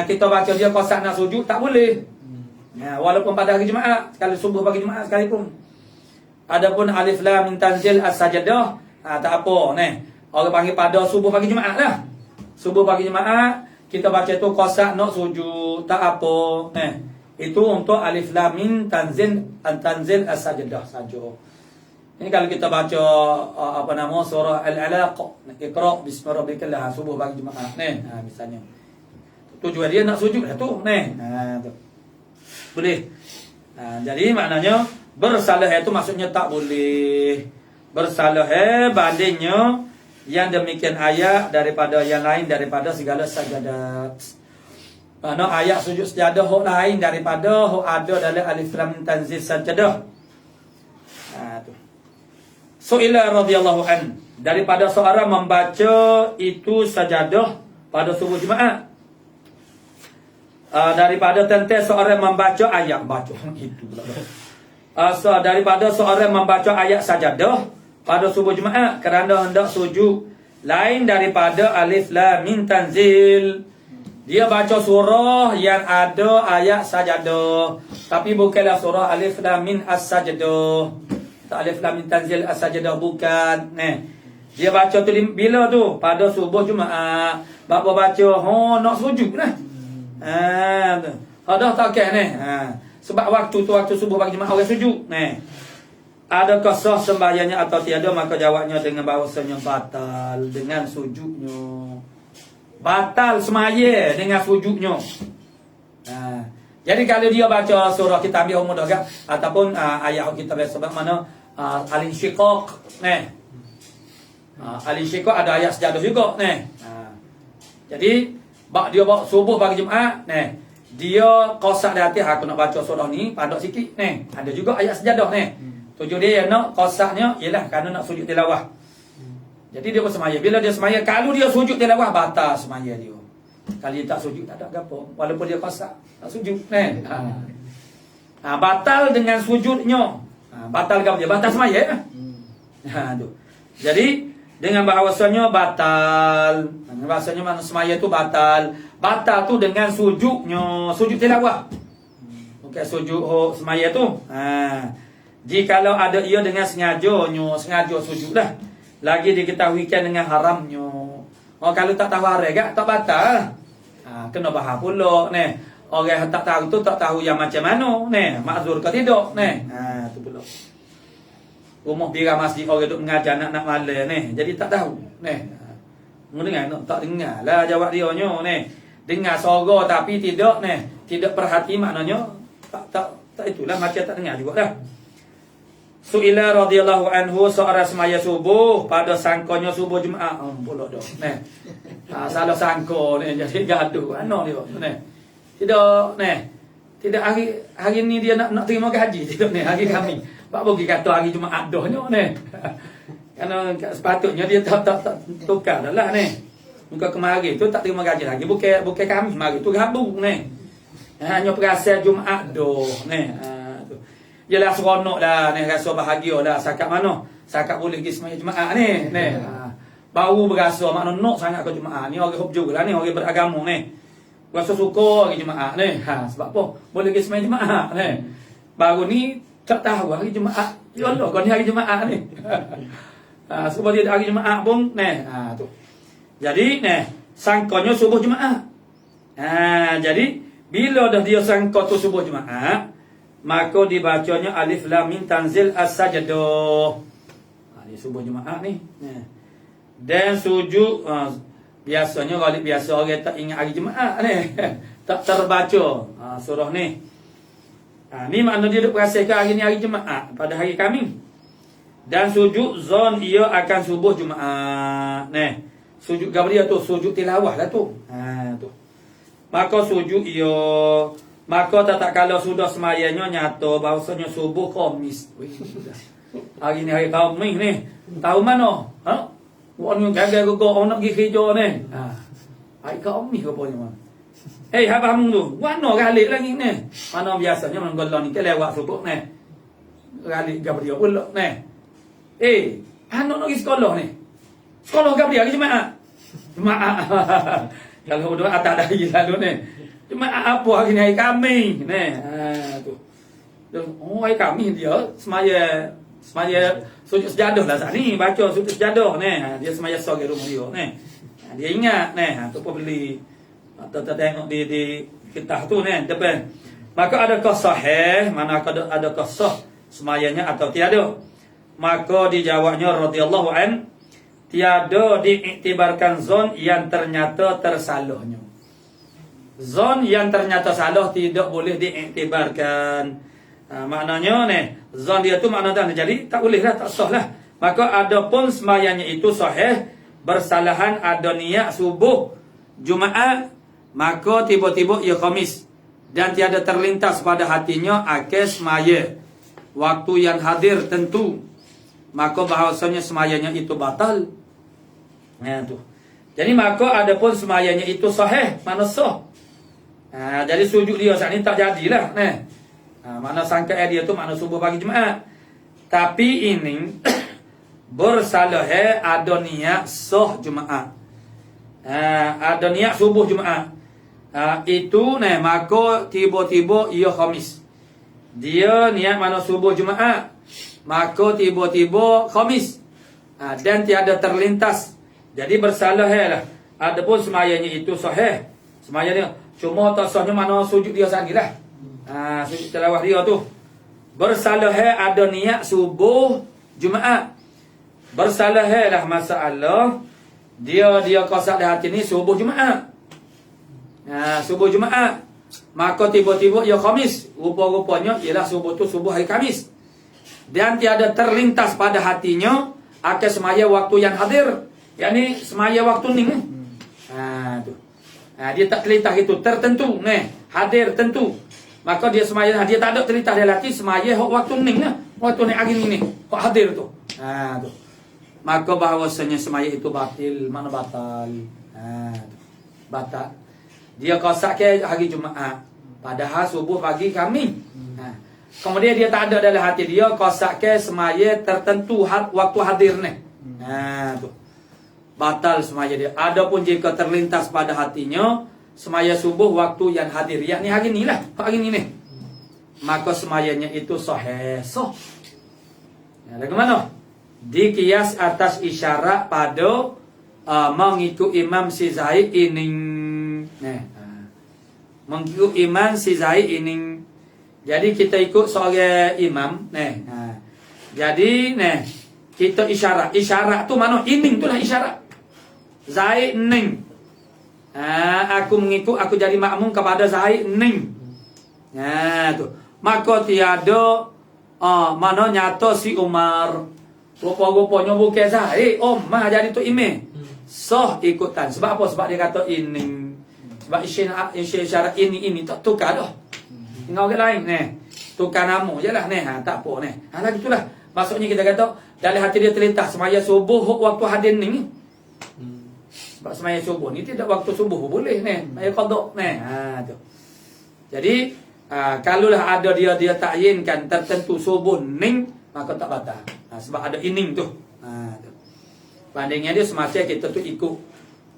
Kita baca dia kosak nak sujud tak boleh. Walaupun pada hari Jumaat, kalau subuh pagi Jumaat sekalipun. Adapun alif lam mim tanzil as-sajdah, tak apa orang panggil pada subuh pagi Jumaat lah. Subuh pagi Jumaat kita baca tu qasak nak sujud, tak apa. Itu untuk alif lam mim tanzil as-sajdah saja. Ini kalau kita baca surah Al-Alaq, Iqra bismi rabbikal a'la, subuh pagi Jumaat misalnya. Tujuan dia nak sujud lah tu tu. Boleh. Jadi maknanya bersalah itu maksudnya tak boleh. Bersalah bandingnya yang demikian ayat daripada yang lain daripada segala sajadat. Mana ayat sujud sejadah hok lain daripada hok ada dalam alif lam mim tanzil sajadah. Tu. Su'ila radhiyallahu an, daripada seorang membaca itu sajadah pada subuh Jumaat. Daripada tentang seorang membaca ayat baca itu pula. Daripada seorang membaca ayat sajadah pada subuh Jumaat kerana hendak sujud lain daripada alif lam mim tanzil. Dia baca surah yang ada ayat sajadah, tapi bukanlah surah alif lam mim as-sajdah. Tak alif lam mim tanzil as-sajdah bukan. Dia baca tu bila tu? Pada subuh Jumaat. Bapa baca nak sujud lah. Dah tak okey sebab waktu tu waktu subuh pagi Jumaat orang sujud. Adakah sah sembahyangnya atau tiada? Maka jawabnya dengan bahawasanya batal dengan sujudnya. Batal semaya dengan sujudnya. Jadi kalau dia baca surah kita ambil umur dah ataupun ayat kita biasa sebab mana al-insyiqaq al-insyiqaq ada ayat sejadah juga jadi dia bawa subuh pagi Jumaat dia qasak di hati aku nak baca surah ni pandok sikit ada juga ayat sejadah tujuh dia nak qasaknya ialah kerana nak sujud tilawah. Jadi dia bersemaya. Bila dia semaya, kalau dia sujud tilawah batal semaya dia. Kalau dia tak sujud tak ada gapo walaupun dia qasak tak sujud batal dengan sujudnya. Batal gapo dia? Batal semaya tu. Jadi dengan bahawasanya batal. Bahasanya mana semaya tu batal. Batal tu dengan sujudnya, sujud tilawah. Bukan sujud semaya tu. Jikalau ada ia dengan sengaja sujudlah. Lagi diketahuikan dengan haramnya. Kalau tak tahu haram tak batal. Kena faham pula orang tak tahu tu tak tahu yang macam mana makzur ke tidak tu pula. Rumah bira masjid orang duk mengajar nak malam jadi tak tahu mendengar tak dengar lah jawab dia dengar suara tapi tidak tidak perhati maknanya tak itulah macam tak dengar juga dah. Su'ila radhiyallahu anhu seorang semaya subuh pada sangkanya subuh Jumaat pula dah salah sangka jadi gaduh ano dia tidak hari ni dia nak terima gaji tidak hari kami Pak bagi kata hari Jumaat dah kerana sepatutnya dia tak tukar dah lah muka kemarin tu tak terima gaji lagi bukan kami mari tu gabung hanya perasan Jumaat dah tu jelas seronok dah rasa bahagia dah sakat mana sakat boleh pergi sembahyang Jumaat baru berasa makna nak sangat ke Jumaat ni orang hujung lah orang beragama rasa suka hari Jumaat sebab apa boleh pergi sembahyang Jumaat baru ni tak tahu hari Jumaat ya Allah kau ni hari Jumaat sebab dia hari Jumaat pun tu jadi sangkanya subuh Jumaat jadi bila dah dia sangka tu subuh Jumaat maka dibacanya alif lam mim tanzil as-sajdah ni subuh Jumaat ni dan sujud biasanya galib biasa orang tak ingat hari Jumaat tak terbaca surah ni ni makna dia duk perasakan hari ni hari Jumaat pada hari kami dan sujud zon ia akan subuh Jumaat sujud gabriel tu sujud tilawah lah tu tu maka sujud ia maka tak kalau sudah semayanya nyata bahawasanya subuh Khamis hari ni hari Khamis ni tahu mana orang gagal orang nak pergi kerja hari Khamis ke punya abang tu mana galik lagi mana biasanya menggolong ni lewat subuh galik gabriel pula anak nak pergi sekolah sekolah gabriel hari Jumaat kalau udah atas dari lalu Jumaat apa hari ni? Hari Khamis. Tu. Oh, hari Khamis dia semaya sujud sejadah lah saat ni, baca sujud sejadah dia semaya sore rumah dia dia ingat tu pun beli tengok di kitah tu depan. Maka adakah sahih, mana adakah sah semayanya atau tiada? Maka dijawabnya radhiyallahu an, tiada diiktibarkan zon yang ternyata tersalahnya. Zon yang ternyata salah tidak boleh diiktibarkan. Maknanya zon dia tu makna dah jadi tak boleh lah, tak sah lah. Maka adapun semayanya itu sahih, bersalahan ada niat subuh Jumaat, maka tiba-tiba ia Khamis dan tiada terlintas pada hatinya akan semaya waktu yang hadir tentu, maka bahawasanya semayanya itu batal. Tu. Jadi maka adapun semayanya itu sahih, mana sah. Jadi sujud dia saat ni tak jadilah. Mana sangka dia tu makna subuh pagi Jumaat. Tapi ini bersalah ada niat sah Jumaat. Ada niat subuh Jumaat. Itu maka tiba-tiba ia Khamis. Dia niat mana subuh Jumaat, maka tiba-tiba Khamis. Dan tiada terlintas. Jadi bersalah lah. Adapun semayanya itu sahih. Semayanya cuma tak sahnya mana sujud dia sagilah. Sujud tilawah dia tu. Bersalah ada niat subuh Jumaat. Bersalah lah masalah dia kosak di hati ni subuh Jumaat. Subuh Jumaat, maka tiba-tiba ia Khamis. Rupa-rupanya ialah subuh tu subuh hari Khamis. Dan tiada terlintas pada hatinya akan semaya waktu yang hadir. Yani semaya waktu ni. Tu. Dia tak terlintas itu tertentu hadir tentu. Maka dia semaya, dia tak ada terlintas dalam hati semaya waktu ni waktu ni hari ni kok hadir tu. Tu. Maka bahawasanya semaya itu batil, mana batal? Batal. Dia kosak ke hari Jumaat, padahal subuh pagi kami. Kemudian dia tak ada dalam hati dia kosak ke semaya tertentu waktu hadir ni. Tu. Batal semaya dia. Adapun jika terlintas pada hatinya semaya subuh waktu yang hadir, yakni hari ni lah, hari ni maka semayanya itu sahih. Bagaimana? Dikias atas isyarat pada mengikut Imam Sizai ini. Mengikut Imam Sizai ini. Jadi kita ikut seorang imam. Jadi kita isyarat. Isyarat tu mana? Ining tu lah isyarat. Zaid ning. Aku mengikut, aku jadi makmum kepada Zaid ning. Tu. Maka tiada mana nyata si Umar. Rupa-rupanya bukan Zaid. Umar jadi tu imam. Sah ikutan. Sebab apa? Sebab dia kata ini. Sebab isyarat ini tak tukar dah. Tinggal orang lain tukar nama je lah tak apa lagi itulah. Maksudnya kita kata dalam hati dia terlintas semaya subuh waktu hadir ni. Sebab semaya subuh ni tidak waktu subuh boleh semaya qada tu. Jadi kalaulah ada dia takyinkan tertentu subuh ning, maka tak batal. Sebab ada ining tu. Bandingnya dia semasa kita tu ikut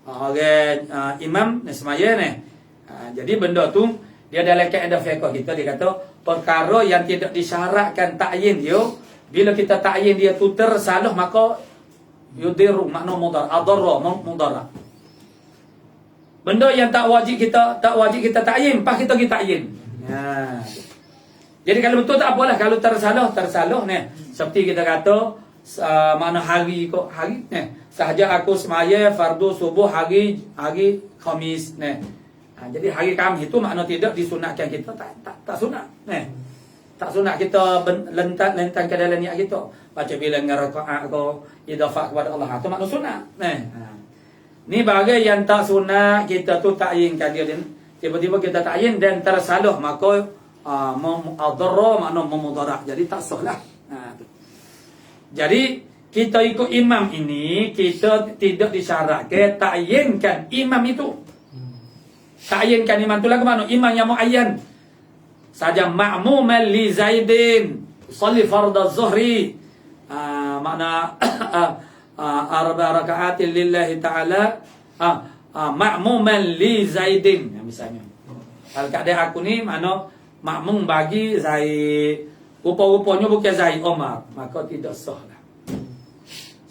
orang imam semaya jadi benda tu dia dalam kaedah fiqh kita dia kata perkara yang tidak disyaratkan takyin dia, bila kita takyin dia tu tersalah maka yudiru makna mudar adarra mudara. Benda yang tak wajib kita takyin, pas kita pergi takyin. Jadi kalau betul tak apalah, kalau tersalah seperti kita kata mana hari sahaja aku semaya fardu subuh hari Khamis jadi hari Khamis itu makna tidak disunatkan kita tak sunat tak sunat kita lentang ke dalam niat kita baca bilangan rakaat ko idafah kepada Allah itu makna sunat ni bagi yang tak sunat kita tu takyinkan dia tiba-tiba kita takyin dan tersalah maka mudarra makna memudarat jadi tak sah lah. Jadi kita ikut imam ini kita tidak disyaratkan takyinkan imam itu. Takyinkan imam itu lagu mana? Imam yang muayyan. Saja ma'muman li Zaidin salli fardhu zuhri. Makna arba raka'atin lillahi ta'ala ma'muman li Zaidin misalnya. Kalau keadaan aku ni mana makmum bagi Zaid, rupa-rupanya bukan Zaid Omar, maka tidak sah lah.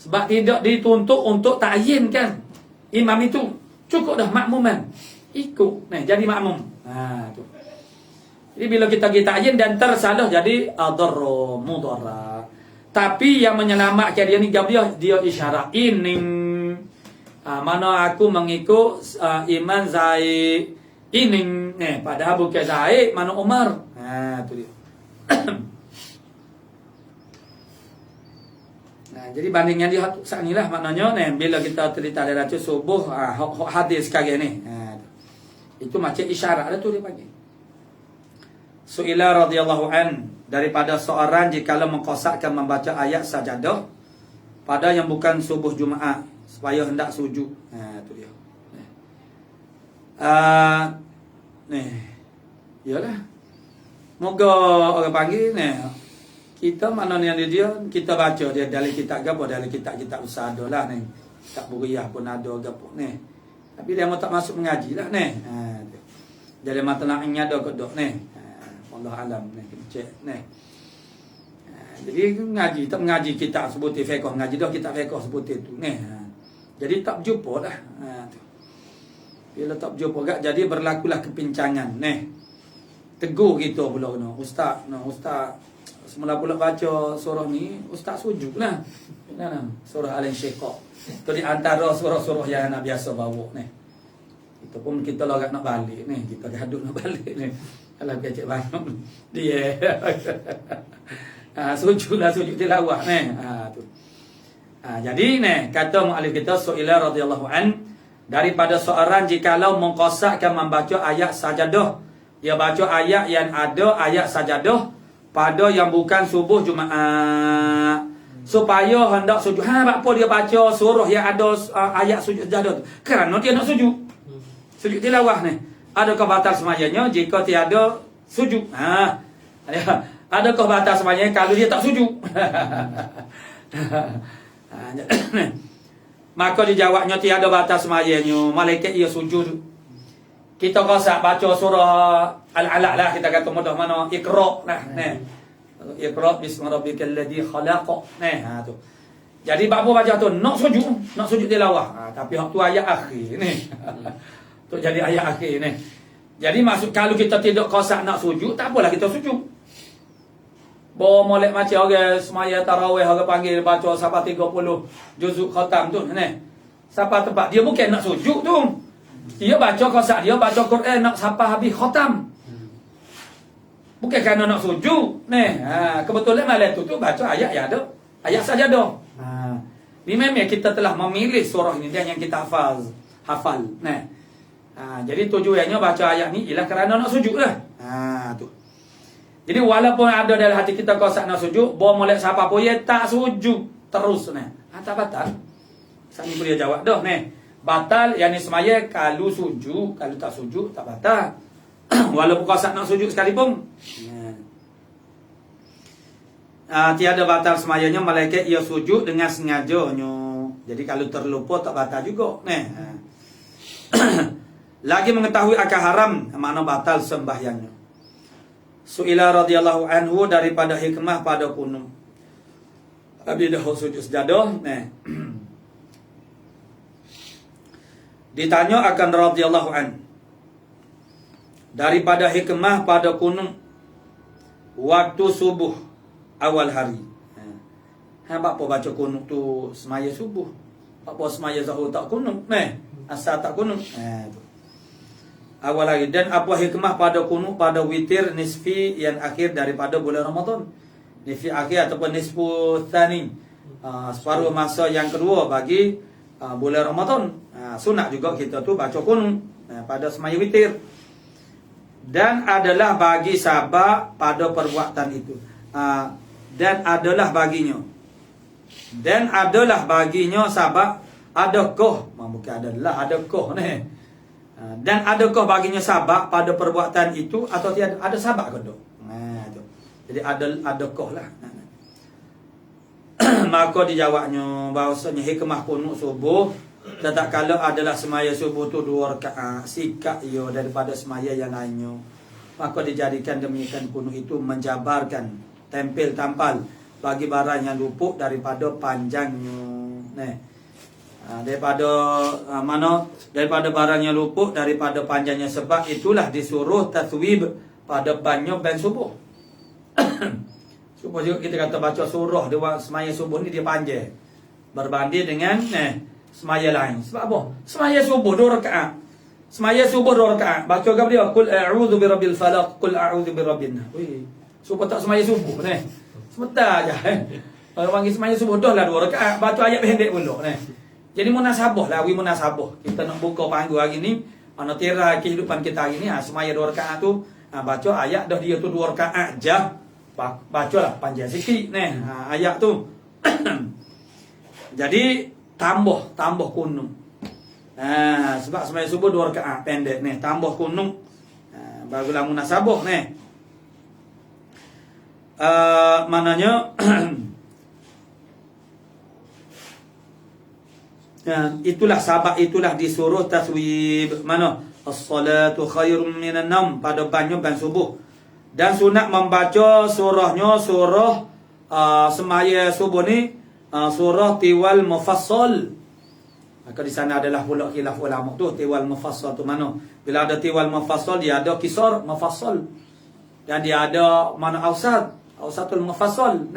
Sebab tidak dituntut untuk ta'yin kan. Imam itu cukup dah makmuman. Ikut, jadi makmum. Tu. Jadi bila kita ta'yin dan tersalah jadi adarra mudarra. Tapi yang menyelamatkan dia ni dia isyarat ini. Mana aku mengikut Imam Zaid ini. Padahal bukan Zaid, mana Umar. Tu dia. Jadi bandingnya dia saat ni lah maknanya bila kita cerita dari ratus subuh hadis sekarang ni. Itu macam isyarat dah tu dia panggil. Su'ila radhiyallahu an, daripada seorang jikalau mengqasakkan membaca ayat sajadah pada yang bukan subuh Jumaat supaya hendak sujud. Tu dia. Yalah. Moga orang panggil kita mana yang dia kita baca dia dalam kitab gapo, dalam kitab usaha lah ni. Tak beriah pun ada gapo ni. Tapi dia mau tak masuk mengaji lah ni. Jadi matlaaknya ada kodok ni. Allah alam ni cek ni. Jadi ngaji tak mengaji kitab sebut fiqh, ngaji dah kitab fiqh sebut itu ni. Jadi tak berjumpa dah. Bila tak berjumpa gak jadi berlakulah kepincangan ni. Tegur kita pula kena. Ustaz, ustaz semula pula baca surah ni, ustaz sujud lah. Surah Al-Insyiqaq. Itu di antara surah-surah yang nak biasa bawa ni. Itu pun kita lagak nak balik ni, kita gaduh nak balik ni. Kalau kecek banyak dia. Sujudlah, sujud tilawah ni. Tu. Jadi ni kata muallif kita Su'ila radhiyallahu an, daripada seorang jikalau mengqasakkan membaca ayat sajadah, dia baca ayat yang ada ayat sajadah pada yang bukan subuh Jumaat supaya hendak sujud. Apa dia baca surah yang ada ayat sujud sajadah tu? Kerana dia nak sujud. Sujud tilawah ni. Adakah batal semayanya jika tiada sujud? Adakah batal semayanya kalau dia tak sujud? Maka dijawabnya tiada batal semayanya. Malaikat ia sujud. Kita qasak baca surah Al-Alaq lah, kita kata mudah mana Iqra lah. Iqra bismi rabbikal ladzi khalaq. Tu. Jadi apa baca tu nak sujud tilawah. Tapi hak tu ayat akhir ni. Tu jadi ayat akhir ni. Jadi maksud kalau kita tidak qasak nak sujud, tak apalah kita sujud. Bawa molek macam orang semaya tarawih orang panggil baca sampai 30 juzuk khatam tu ni. Sampai tempat dia bukan nak sujud tu. Dia baca qasak, dia baca Quran nak sampai habis khatam. Bukan kerana nak sujud. Kebetulan malam tu baca ayat yang ada ayat sajadah. Ni memang kita telah memilih surah ini dan yang kita hafal. Jadi tujuannya baca ayat ni ialah kerana nak sujud lah. Tu. Jadi walaupun ada dalam hati kita qasak nak sujud, bawa molek siapa pun ya tak sujud terus ni. Tak batal. Sani boleh jawab dah ni. Batal yang ni semaya kalau sujud, kalau tak sujud tak batal. Walaupun qasak nak sujud sekalipun. Tiada batal semayanya malaikat ia sujud dengan sengajanya. Jadi kalau terlupa tak batal juga. Lagi mengetahui akal haram, makna batal sembahyangnya. Su'ila radhiyallahu anhu, daripada hikmah pada kunung. Habis dah sujud sejadah. Ditanya akan radhiyallahu an, daripada hikmah pada kunung waktu subuh awal hari. Apa baca kunung tu semaya subuh? Apa semaya zuhur tak kunung? Asal tak kunung. Awal hari. Dan apa hikmah pada kunung pada witir nisfi yang akhir daripada bulan Ramadan? Nisfi akhir ataupun nisfu tsani, separuh masa yang kedua bagi bulan Ramadan. Sunat juga kita tu baca kunung pada semaya witir. Dan adalah bagi sabab pada perbuatan itu. Dan adalah baginya. Dan adalah baginya sabab adakah, bukan adalah, adakah ni. Dan adakah baginya sabab pada perbuatan itu atau tiada? Ada sabab ke tak? Jadi adakah lah. Maka dijawabnya bahawasanya hikmah kunut subuh tak kalau adalah semaya subuh tu 2 rakaat, sikap ia daripada semaya yang lainnya, maka dijadikan demikian kuno itu menjabarkan, tempel tampal bagi barang yang luput daripada panjangnya. Daripada daripada barang yang luput daripada panjangnya, sebab itulah disuruh taswib pada banyo ban subuh. Supaya kita kata baca surah dia semaya subuh ni dia panjang berbanding dengan semaya lain. Sebab apa? Semaya subuh 2 rakaat. Semaya subuh 2 rakaat. Baca ke dia? Qul a'udzu birabbil falaq, qul a'udzu birabbin nas. Weh. Supaya tak semaya subuh ni. Sebentar aja. Kalau panggil semaya subuh dah lah 2 rakaat. Baca ayat pendek pula ni. Jadi munasabah lah, munasabah. Kita nak buka panggung hari ni, ana tira kehidupan kita hari ni, semaya 2 rakaat tu, baca ayat dah dia tu 2 rakaat je. Bacalah panjang sikit ni ayat tu. Jadi tambah kuno. Sebab semaya subuh 2 rakaat pendek ni, tambah kuno. Barulah munasabah ni. Maknanya itulah sabab, itulah disuruh taswib. Mana? As-salatu khairum minan naum, pada banyo ban subuh. Dan sunat membaca surahnya, surah semaya subuh ni, surah tiwal mufassal. Maka di sana adalah pula khilaf ulama tu, tiwal mufassal tu mana? Bila ada tiwal mufassal, dia ada kisar mufassal. Dan dia ada mana ausatul mufassal.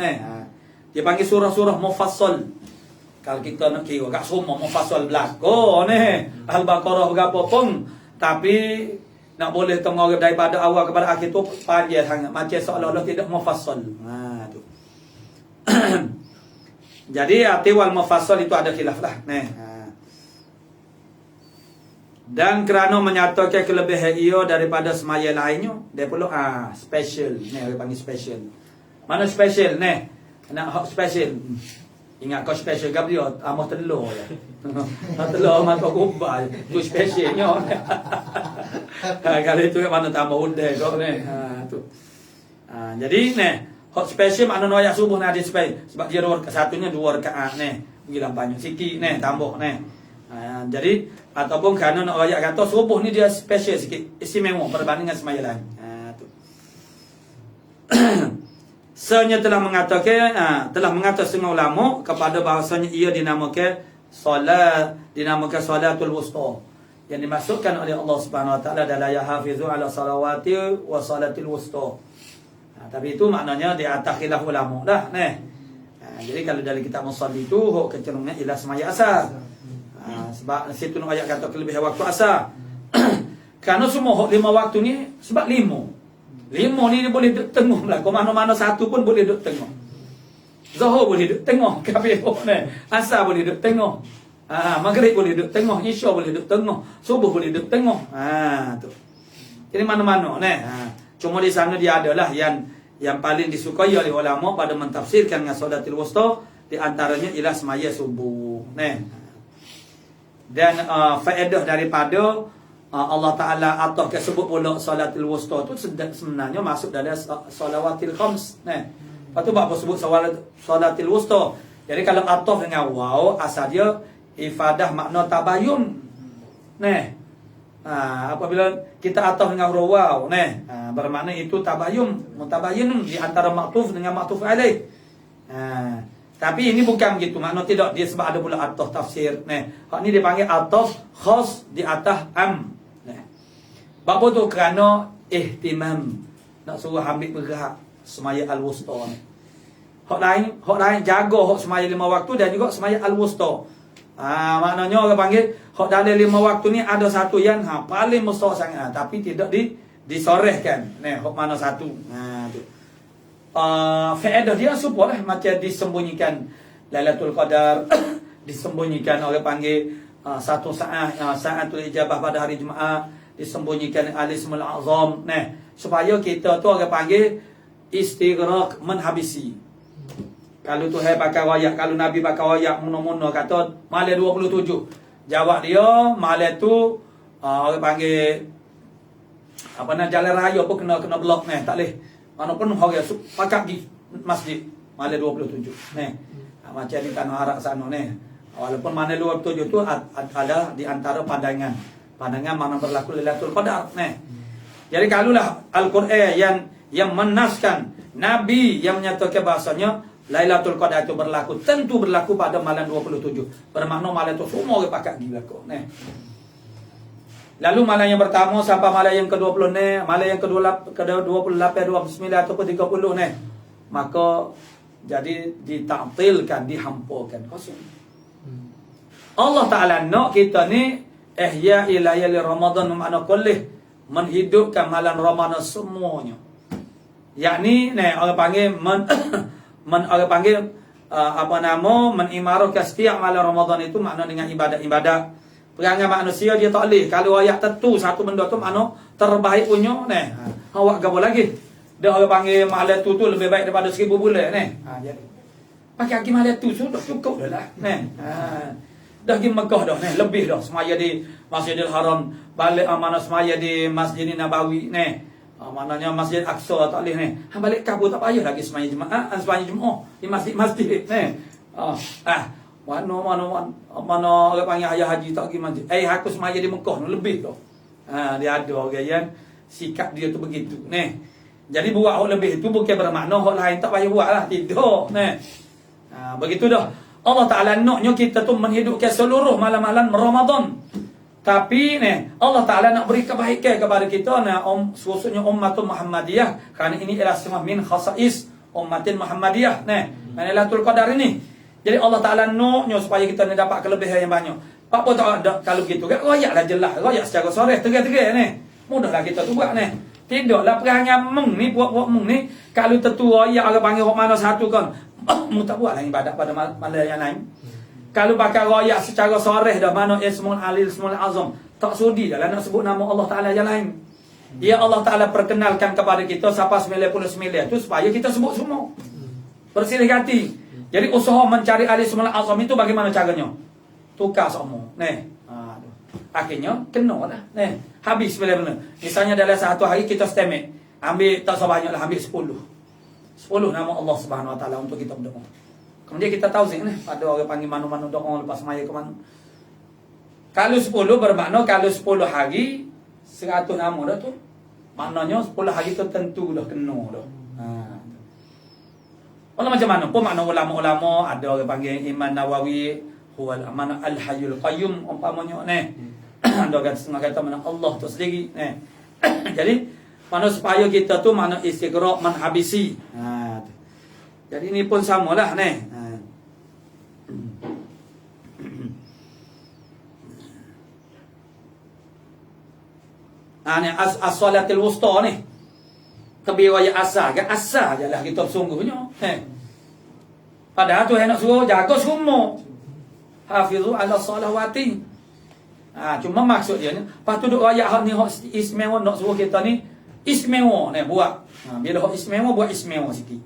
Dia panggil surah-surah mufassal. Kalau kita nak kira kat semua mufassal belakang ni, Al-Baqarah berapa pun, tapi nak boleh tengok daripada awal kepada akhir tu panjang sangat, macam seolah-olah tidak mufassal. Tu. Jadi tiwal mufassal itu ada khilaf lah. Dan kerana menyatakan kelebihan ia daripada semaya lainnya, dia perlu special. Ni dia panggil special. Mana special ni? Nak hot special. Ingat kau special ke dia? Amah telur ya. Telur mata kubal. Tu specialnya. Kalau itu mana tambah udai kau ni. Tu. Jadi ni hot special makna ayat subuh ni ada special. Sebab dia satunya 2 rakaat ni. Gila banyak sikit ni tambah ni. Jadi ataupun kerana nak ayat kata subuh ni dia special sikit, istimewa berbanding dengan semaya lain. Tu. Sebenarnya telah mengatakan setengah ulama kepada bahasanya ia dinamakan salatul wusta, yang dimaksudkan oleh Allah Subhanahu wa taala adalah ya hafizu ala salawati wa salatil wusta. Tapi itu maknanya di atas khilaf ulama dah jadi kalau dari kitab Musalli itu kecenderungan ialah semaya asar. Sebab situ nak ayat kata kelebihan waktu asar. Kerana semua 5 waktu ni sebab 5 ni dia boleh duduk tengah lah. Kau mana-mana satu pun boleh duduk tengah. Zuhur boleh duduk tengah. Asar boleh duduk tengah. Maghrib boleh duduk tengah. Isya boleh duduk tengah. Subuh boleh duduk tengah. Tu. Jadi mana-mana cuma di sana dia adalah yang paling disukai oleh ulama pada mentafsirkan dengan salatul wusta, di antaranya ialah semaya subuh. Dan faedah daripada Allah Ta'ala atau sebut pula salatul wusta tu sebenarnya masuk dalam salawatil khams. Lepas tu apa sebut salatul wusta. Jadi kalau ataf dengan waw, asal dia ifadah makna tabayun. Apabila kita ataf dengan huruf waw, bermakna itu tabayun, mutabayyin di antara maktuf dengan maktuf alaih. Tapi ini bukan begitu, makna tidak dia sebab ada pula ataf tafsir. Hak ni dia panggil ataf khas di atas am. Apa tu? Kerana ihtimam, nak suruh ambil bergerak semaya al-wusta ni. Hak lain jaga hak semaya 5 waktu dan juga semaya al-wusta. Maknanya orang panggil hak dalam 5 waktu ni ada satu yang paling besar sangat, tapi tidak disorehkan. Hak mana satu. Tu. Faedah dia supaya macam disembunyikan Lailatul Qadar, disembunyikan orang panggil satu saatul ijabah pada hari Jumaat, disembunyikan al-ismul azam. Supaya kita tu orang panggil istighraq, menghabisi. Kalau tu pakai wayak, kalau Nabi pakai wayak muna-muna kata malam 27. Jawab dia malam tu orang panggil jalan raya pun kena blok tak leh. Mana pun orang pakai di masjid malam 27. Macam di tanah Arab sana Walaupun mana 27 itu ada di antara pandangan mana berlaku Lailatul Qadar. Jadi kalulah Al-Quran yang menaskan, Nabi yang menyatakan bahasanya Lailatul Qadar itu berlaku, tentu berlaku pada malam 27. Bermakna malam itu semua orang pakat gila kok. Lalu malam yang pertama sampai malam yang ke-20 malam yang ke-28, 29 ataupun 30 maka jadi ditaktilkan, dihampakan kosong. Allah Ta'ala nak kita ni ihya layali Ramadan makna kullih, menghidupkan malam Ramadan semuanya. Yakni orang panggil orang panggil mengimarahkan setiap malam Ramadan itu makna dengan ibadat-ibadat. Perangai manusia dia tak boleh. Kalau ayat tentu satu benda tu makna terbaik punya awak gapo lagi. Dia orang panggil malam tu lebih baik daripada 1000 bulan jadi. Pakai hakim malam tu sudah cukup dah lah. Dah pergi Mekah dah lebih dah semaya di Masjidil Haram, balik amanah semaya di Masjid Nabawi maknanya Masjid Aqsa tak boleh balik kabur tak payah lagi semaya jemaah di masjid-masjid mana orang panggil ayah haji tak pergi masjid. Aku semaya di Mekah lebih dah. Dia ada orang yang sikap dia tu begitu Jadi buat hak lebih itu bukan bermakna hak lain tak payah buat lah, tidak begitu dah. Allah Ta'ala naknya kita tu menghidupkan seluruh malam-malam Ramadan. Tapi Allah Ta'ala nak beri kebaikan kepada kita khususnya ummatul Muhammadiyah, kerana ini ialah semua min khasais ummatin Muhammadiyah Lailatul Qadar ini. Jadi Allah Ta'ala naknya supaya kita ni dapat kelebihan yang banyak. Apa tak ada kalau gitu kan royak lah jelas, royak secara soreh tegak-tegak mudahlah kita tu buat Tidaklah perangai buat ni kalau tertua ya orang panggil orang mana satu kan mu tak buatlah ibadat pada malam yang lain. Kalau pakai royak secara soreh dah mana ismul alil ismul azam tak sudi dah nak sebut nama Allah Taala yang lain. Ya Allah Taala perkenalkan kepada kita siapa 99 itu supaya kita sebut semua. Bersilih hati. Jadi usaha mencari alil ismul azam itu bagaimana caranya? Tukar semua. Akhirnya kena lah. Habis benar-benar. Misalnya dalam satu hari kita stemik. Ambil tak sebanyak lah, ambil 10 nama Allah Subhanahu Wa Taala untuk kita berdoa. Kemudian kita tahu sih ada orang panggil mana-mana doa lepas maya ke mana. Kalau 10 bermakna kalau 10 hari 100 nama dah tu. Maknanya 10 hari tu tentu dah kena dah. Walau macam mana pun makna ulama-ulama ada orang panggil Imam Nawawi huwal amana al-hayyul qayyum umpamanya Anda kata setengah kata mana Allah tu sendiri jadi mana supaya kita tu mana istiqra' menhabisi jadi ini pun samalah ni as-salatil wusta ni kebiraya asar kan asar je lah kita sungguhnya padahal tu nak suruh jaga semua hafizu ala salawati cuma maksud dia ni lepas tu duk ayat hak ni hak istimewa nak suruh kita ni istimewa buat bila hak istimewa buat istimewa sikit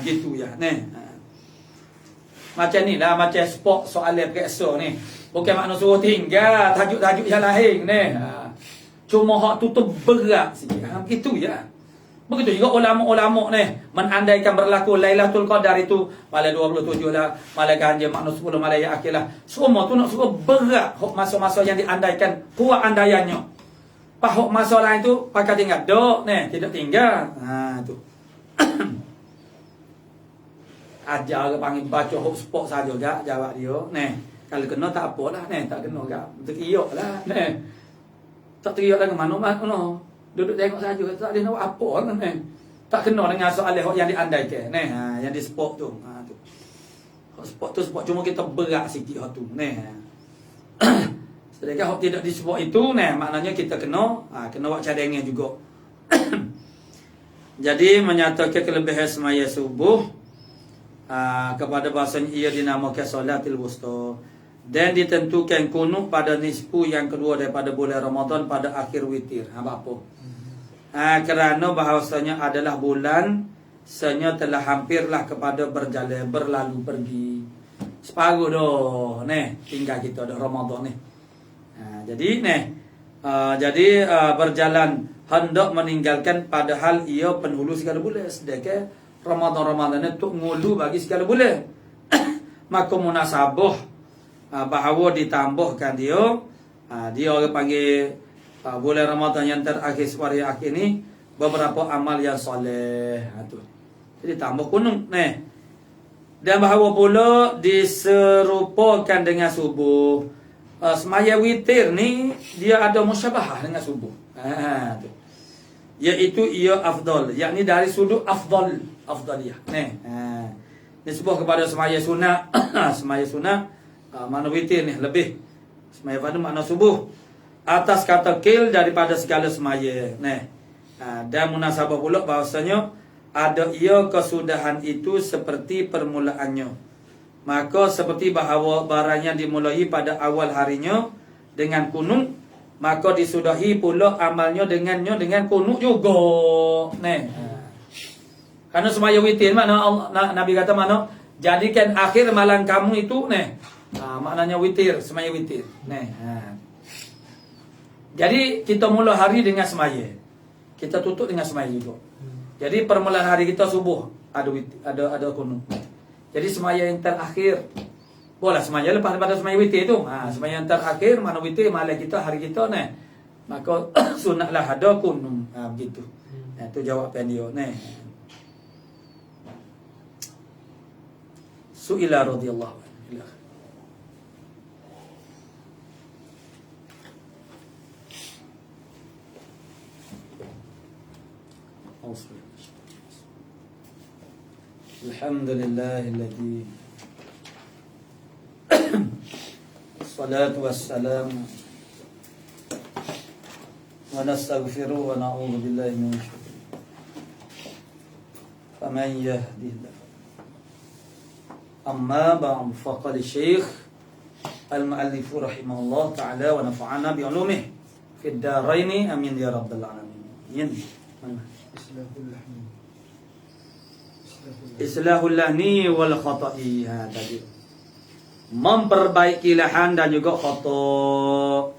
gitu ya macam ni lah macam sport soalan periksa ni bukan makna suruh tinggal tajuk-tajuk yang lain cuma hak tu berat sikit gitu ya. Begitu juga ulama-ulama menandaikan berlaku Lailatul Qadar itu malam 27 lah, malam ganjil makna 10 malam yang akhir lah. Semua tu nak suruh berat masa-masa yang diandaikan kuat andaiannya. Hak masa lain tu pakai tinggal dok tidak tinggal. Tu. Ajar ke panggil baca hok sport saja gak jawab dia. Kalau kena tak apalah tak kena gak. Teriaklah tak teriak dengan mana. Duduk tengok saja tak ada nak apa kan tak kena dengan soalan yang diandaikan yang di sport tu tu sport tu sport cuma kita berat sikit hak tu sedangkan hak tidak di sport itu maknanya kita kena buat cadangan juga. Jadi menyatakan kelebihan semaya subuh kepada bahasanya ia dinamakan solatil wusta dan ditentukan kunut pada nisfu yang kedua daripada bulan Ramadan pada akhir witir. Apa? Kerana bahawasanya adalah bulan senya telah hampirlah kepada berlalu pergi. Separuh dah tinggal kita dah Ramadan jadi berjalan hendak meninggalkan padahal ia penghulu segala bulan. Sedangkan Ramadan itu ngulu bagi segala bulan. Maka munasabah bahawa ditambahkan dia dia orang panggil bulan Ramadan yang terakhir separi akhir ni beberapa amal yang soleh. Tu. Jadi tambah kunung. Dan bahawa pula diserupakan dengan subuh. Semaya witir ni dia ada musyabahah dengan subuh. Tu. Iaitu ia afdal, yakni dari sudut afdaliyah. Nisbah kepada semaya sunat. Semaya sunat makna witir ni lebih. Semaya pada makna subuh atas kata kil daripada segala semaya. Dan munasabah pula bahasanya ada ia kesudahan itu seperti permulaannya. Maka seperti bahawa barangnya dimulai pada awal harinya dengan kunung, maka disudahi pula amalnya dengannya dengan kunung juga. Karena semaya witir makna Nabi kata mana? Jadikan akhir malam kamu itu maknanya witir, semaya witir. Jadi kita mula hari dengan semaya. Kita tutup dengan semaya juga. Jadi permulaan hari kita subuh ada kunung. Jadi semaya yang terakhir boleh semaya lepas daripada semaya witir tu. Semaya yang terakhir mana witir malam kita hari kita maka sunatlah ada kunung. Begitu. Itu jawapan dia Su'ila radhiyallahu anhu. Alhamdulillahilladzi Salatu wassalamu wa nastaghfiruhu wa na'udzu billahi min syururi faman yahdihillahu amma ba'd faqad syekh al-mu'allif rahimahullah ta'ala wa nafa'ana bi 'ulumihi fid darain amin ya rabbal alamin. Islahul lahni wal khata'i tadi. Memperbaiki lahan dan juga khata'.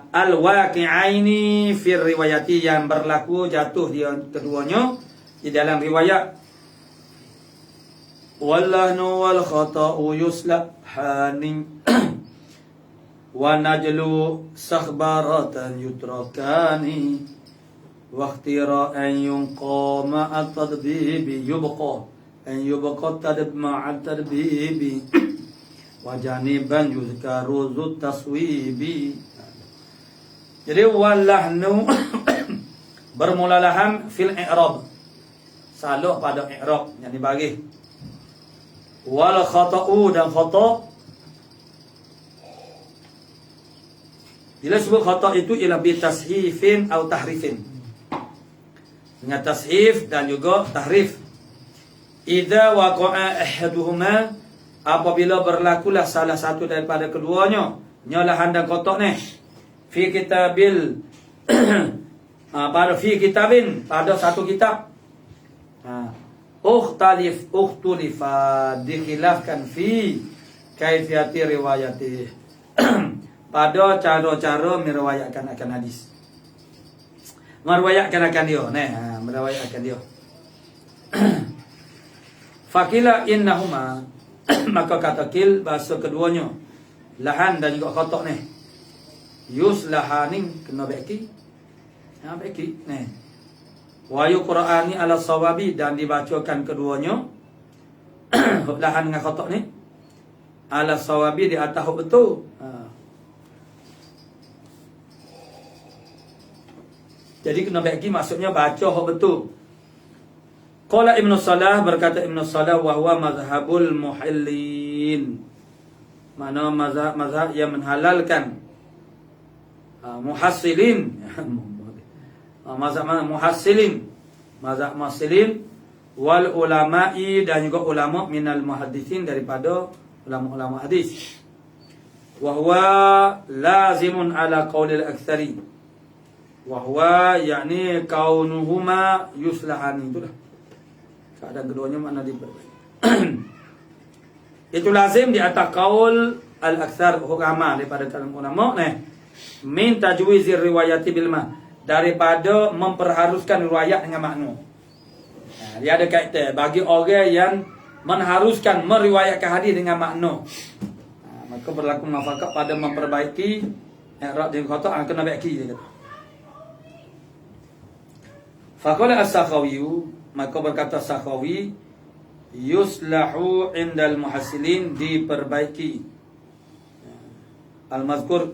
Al-waqi'aini fi riwayati yang berlaku jatuh di keduanya di dalam riwayat. Wal lahnu wal khata'u yuslahani wa najlu sakhbaratan yutrakani. واختراء أن ينقى مع التدبيب أن يبقى التدب مع التدبيب وجانبا يذكر ذو التصويب. Jadi walahnu bermula lahan fil i'rab, saluh pada i'rab yang dibagi. Wal khata'u dan khata', bila sebut khata' itu ialah bi tashifin atau tahrifin, dengan tashif dan juga tahrif. Idza waqa'a ahaduhuma, apabila berlakulah salah satu daripada keduanya, nyalahan dan kotak ni, fi kitabil pada fi kitabin, pada satu kitab. Ukhtulifa dikhilafkan fi kaifiyati riwayati, pada cara-cara meriwayatkan akan hadis. Meriwayatkan akan dia, meriwayatkan dia. Fakila innahuma, maka kata kil bahasa keduanya, lahan dan juga khotok ni, yuslahani kena baiki, baiki wa yuqra'ani ala sawabi, dan dibacakan keduanya lahan dengan khotok ni ala sawabi, di atas betul. Jadi kena baiki maksudnya baca hak betul. Qala Ibnu Salah, berkata Ibnu Salah, wa huwa mazhabul muhallin. Mana mazhab yang menghalalkan muhassilin. Mazhab muhassilin, mazhab muhassilin wal ulama'i, dan juga ulama minal muhadditsin, daripada ulama-ulama hadis. Wa huwa lazimun ala qaulil aktsari. Wahwa yakni kaunuhuma yuslahani, itulah keadaan keduanya makna diperbaiki. Itu lazim di atas kaul al-aktsar, ulama daripada kalangan ulama min tajwizir riwayati bil ma, daripada memperharuskan riwayat dengan makna. Dia ada kaitan bagi orang yang mengharuskan meriwayatkan hadis dengan makna. Maka Maka berlaku muwafaqah pada memperbaiki i'rab dan khata' kena baiki dia kata. Faqala as-Sakhawi, maka berkata Sakhawi, yuslahu indal muhassilin, diperbaiki. Al-mazkur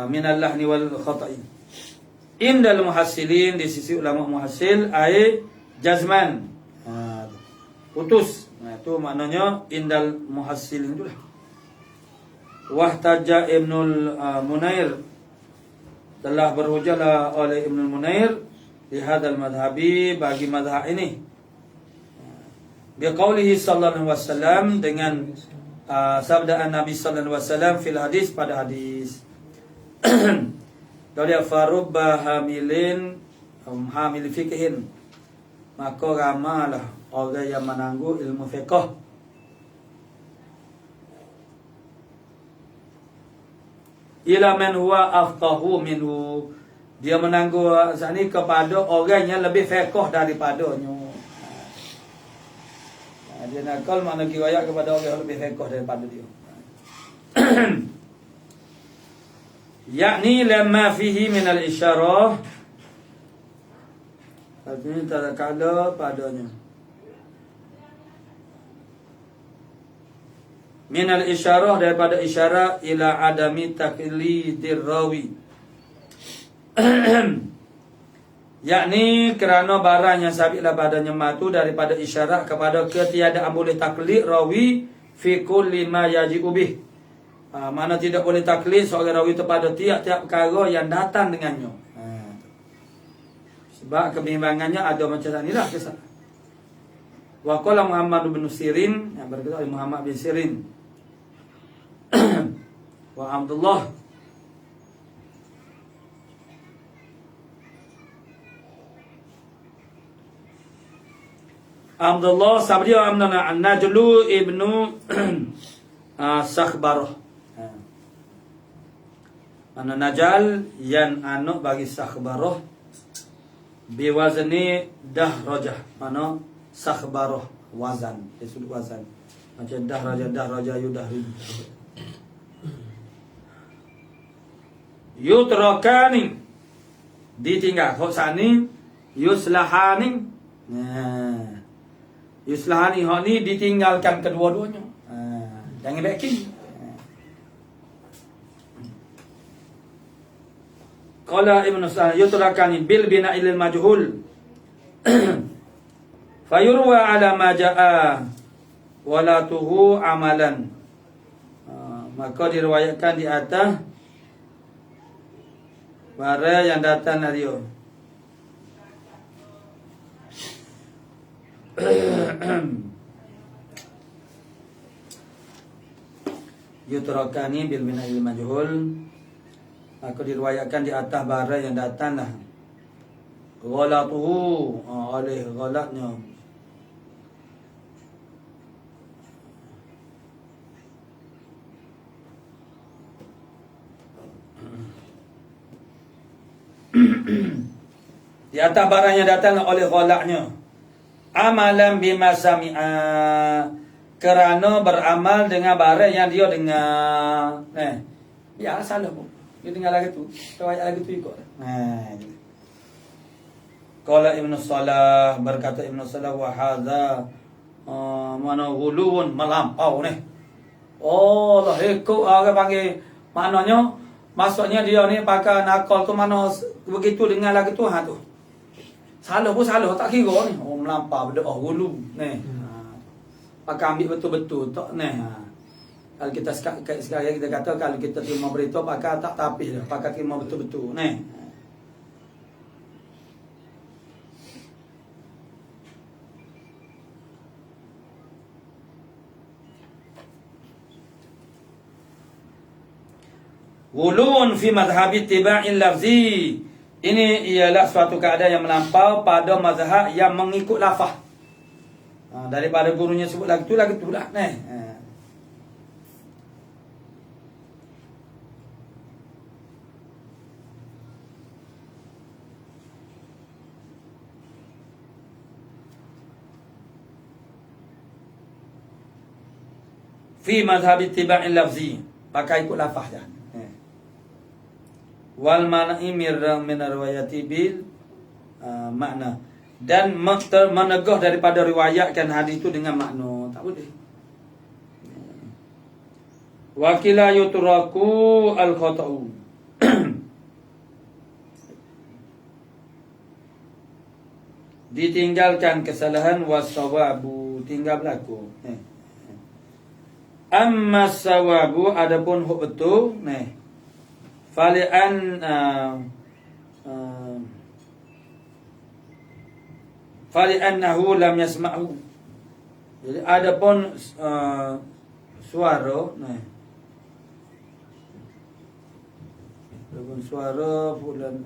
minal lahni wal khata'i. Indal muhassilin, di sisi ulama muhassil, ai jazman, putus. Nah, itu maknanya indal muhassilin itulah. Wahtaja Ibnul Munair, telah berhujjah oleh Ibnul Munair di hadal madhabi, bagi madhab ini, biqaulihi sallallahu alaihi wasallam, dengan sabdaan Nabi sallallahu alaihi wasallam fil hadis, pada hadis. Dari farubba hamilin hamil fiqhin, maka ramalah orang yang menangguh ilmu fiqh. Ila man huwa afqahu minhu, dia menangguh sani kepada orang yang lebih fiqh daripadanya. Dia nakal mana riwayat kepada orang yang lebih fiqh daripada dia. Yakni lamma fihi min al-isyarah, artinya tak kala padanya min al-isyarah, daripada isyarat, ila adami taqlidir rawi. Yakni kerana barang yang sabitlah padanya matu, daripada isyarat kepada ketiadaan boleh taklid rawi fi kulli ma yaji'u bih. Mana tidak boleh taklid seorang rawi kepada tiap-tiap perkara yang datang dengannya. Sebab kebimbangannya ada macam inilah kisah. Wa qala Muhammad bin Sirin, yang berkata oleh Muhammad bin Sirin, wa Abdullah, Abdullah sabri amnana an-Najlu ibnu Sakhbarah. Mana Najal yang anak bagi Sakhbarah, biwazni dahrajah, mana Sakhbarah wazan, disebut wazan macam dahraja yudahri. Yutrakani, ditinggal. Hok sani yuslahani. Nah, yuslahani hok ni ditinggalkan kedua-duanya. Jangan backing. Qala Ibnu Sa'd, yutrakani bil bina'il majhul fayurwa ala ma jaa walatuhu amalan. Maka diriwayatkan di atas barang yang datang dari dia. Yutrakani bil bina'il majhul, maka diriwayatkan di atas barang yang datanglah ghalatuhu, oleh ghalatnya, di atas barang yang datang oleh ghalaknya, amalan bima sami'a, kerana beramal dengan barang yang dia dengar. Ya salah pun dia dengar lagu tu, riwayat lagu tu ikut. Qala Ibnu Salah, berkata Ibnu Salah, wa hadza mana ghuluun, melampau ni. Oh lah, ikut orang panggil, maknanya maksudnya dia ni pakai nakal tu, mana begitu dengar lagu tu tu. Salah pun salah, tak kira ni. Oh melampau, berdoa ghulu ni. Pakai ambil betul-betul tak ni. Kalau kita sekarang kita kata, kalau kita terima berita pakai tak tapis dah, pakai terima betul-betul ni. Ghulun fi madhhabi tiba'il lafzi, ini ialah suatu keadaan yang melampau pada mazhab yang mengikut lafaz. Daripada gurunya sebut lagu tu lah ni. fi madhhab ittiba'il lafzi, pakai ikut lafaz dah. Wal mana'i min riwayati bil makna, dan menegah daripada riwayatkan hadis itu dengan makna, tak boleh. Wa kila yutraku al khata'u, ditinggalkan kesalahan, wasawabu, tinggal berlaku. Amma sawabu, adapun huk betul, fali'an fali'annahu lam yasma'hu. Jadi adapun suara, adapun suara fulan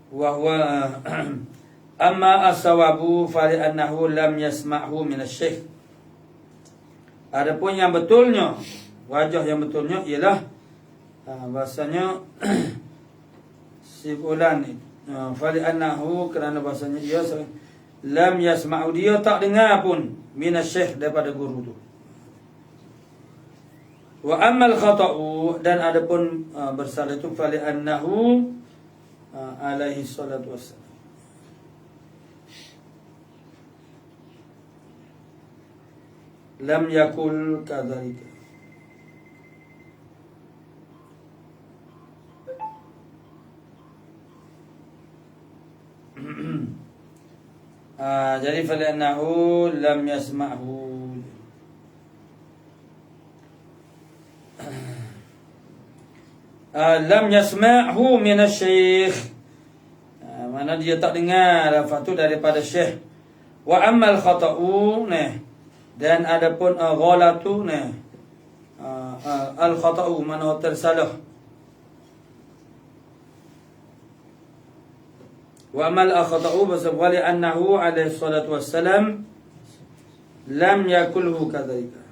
wa huwa amma as-sawabu fa li'annahu lam yasma'hu min asy-syekh. Adapun yang betulnya, wajah yang betulnya ialah bahasanya si fulan fa li'annahu, kerana bahasanya dia lam yasma'u, dia tak dengar pun min asy-syekh, daripada guru tu. Wa ammal khata'u, dan adapun bersalah itu fa li'annahu alaihi salatu wassalam lam yakul kadzalika. Jadi fa li'annahu lam yasma'hu, lam yasma'hu min asy-syekh, mana dia tak dengar lafaz tu daripada syekh. Wa ammal khata'u, dan adapun ghalatu, al khata'u mana tersalah. Wa ammal khata'u basawali annahu alaihi salatu wassalam lam yakulhu kadzalika.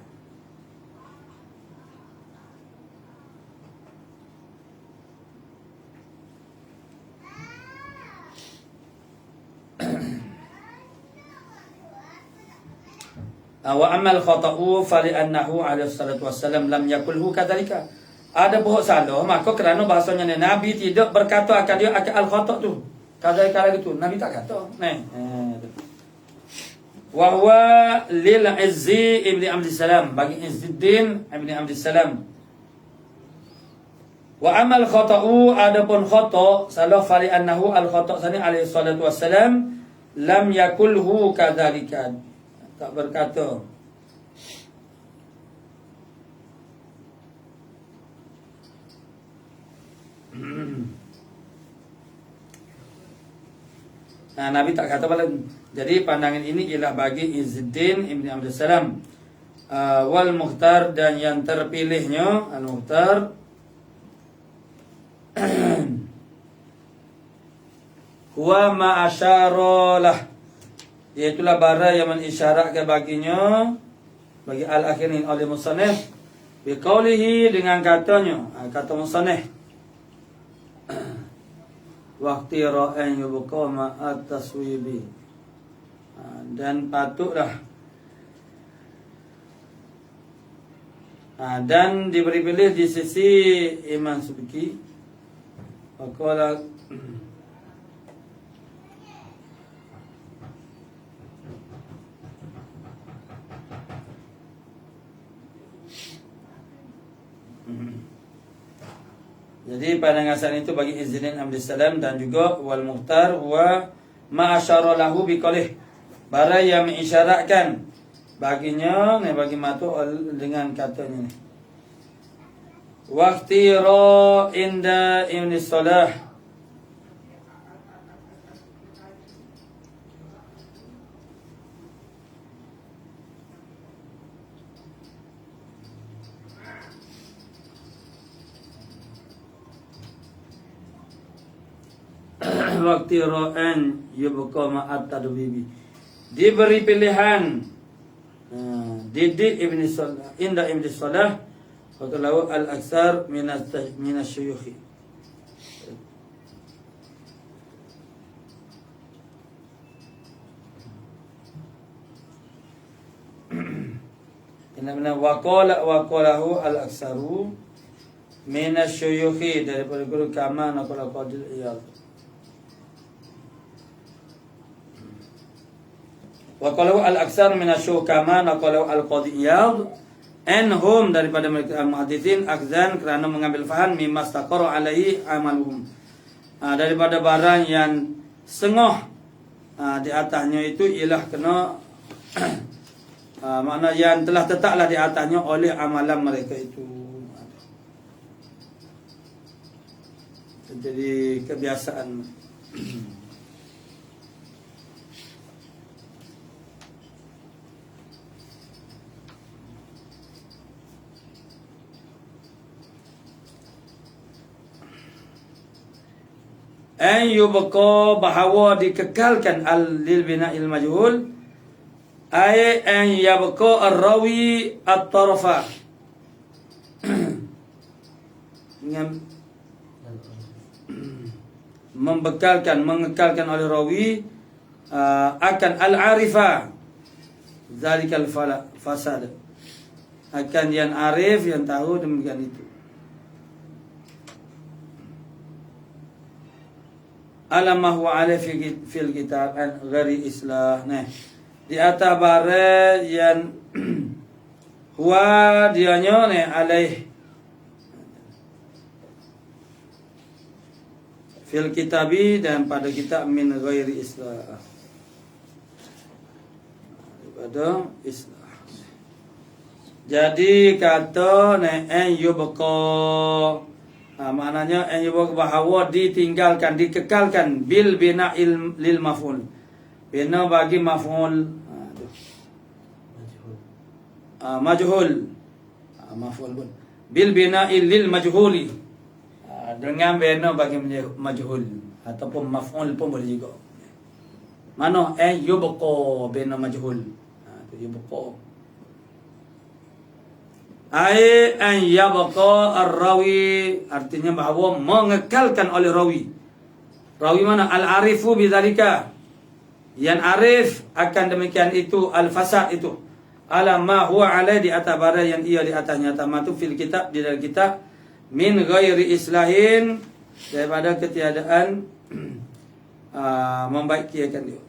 Wa amal khata'u fa li'annahu alaihi salatu wassalam lam yakulhu kadzalika. Ada bohong salah, maka kerana bahasanya Nabi tidak berkata akan dia akan al khata' tu kadzalika gitu, Nabi tak kata. Wa huwa lil Izzi ibn Abdussalam, bagi Izzuddin ibn Abdussalam. Wa amal khata'u, adapun khata' salah, fa li'annahu al khata' sani alaihi salatu wassalam lam yakulhu kadzalika, tak berkata. Nabi tak kata balik. Jadi pandangan ini ialah bagi Izzuddin ibn Abdussalam. Wal Mukhtar, dan yang terpilihnya Al Mukhtar huwa ma asyaralah, iaitulah bara yang mengisyaratkan baginya, bagi al-akhirin oleh musannif, biqaulihi, dengan katanya, kata musannif, waqti ra'an yubqa ma'at taswibi, dan patutlah dan diberi pilih di sisi Imam Subki. Waqala jadi pandangan asal itu bagi Izzuddin Abdussalam, dan juga wal Mukhtar wa ma'asyara lahu biqaulih, bara yang mengisyaratkan baginya, bagi matu dengan katanya. Waqtira inda Ibn Salah, waqtira'an yubqa ma'at tadbibi, diberi pilihan Didik Ibn Salah, inda Ibn Salah wa qalahu al-aksar minas syuyukhi. Inna waqalahu al-aksaru minas syuyukhi, daripada guru kama naqala Qadil Iyad. Waqalahu al-aksar minas syuyukh kama naqala al-Qadhi Iyad, anhum, daripada mereka al-muhaditsin, akzan, kerana mengambil faham mimma istaqara alaihi amaluhum, daripada barang yang sengoh di atasnya itu ialah kena makna yang telah tetaplah di atasnya oleh amalan mereka itu. Jadi kebiasaan. An yubqa, bahawa dikekalkan lil bina'il majhul, ay an yabqa ar-rawi at-tarfa, mengekalkan oleh rawi akan al-arifa zalikal fasad, akan yang arif, yang tahu demikian itu. Alamah wa ala fil kitab an ghairi islah. Nah, di atas bare yang huwa dianya ne alaih fil kitabi, dan pada kitab min ghairi islah, pada islah. Jadi kata ne an yubqa, maknanya an yubqa bahawa ditinggalkan, dikekalkan, bil bina'il lil maf'ul, bina bagi maf'ul majhul, maf'ul pun bil bina'il lil majhuli, dengan bina bagi majhul ataupun maf'ul pun boleh juga. Mana an yubqa bina majhul, itu yubqa. Ai an yabqa ar-rawi, artinya bahawa mengekalkan oleh rawi. Rawi mana? Al-arifu bidzalika, yang arif akan demikian itu, al-fasad itu, ala ma huwa alai, di atas barang yang ia di atasnya, tamatu fil kitab, di dalam kitab, min ghairi islahin, daripada ketiadaan membaikikan dia.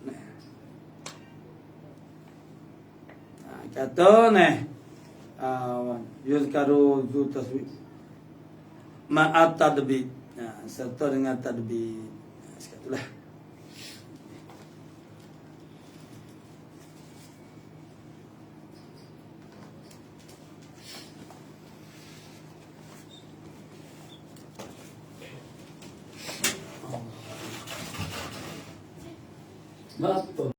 Kata yuzkaru zu tasbih ma'at tadbib, serta dengan tadbib. Sekatulah. Maaf.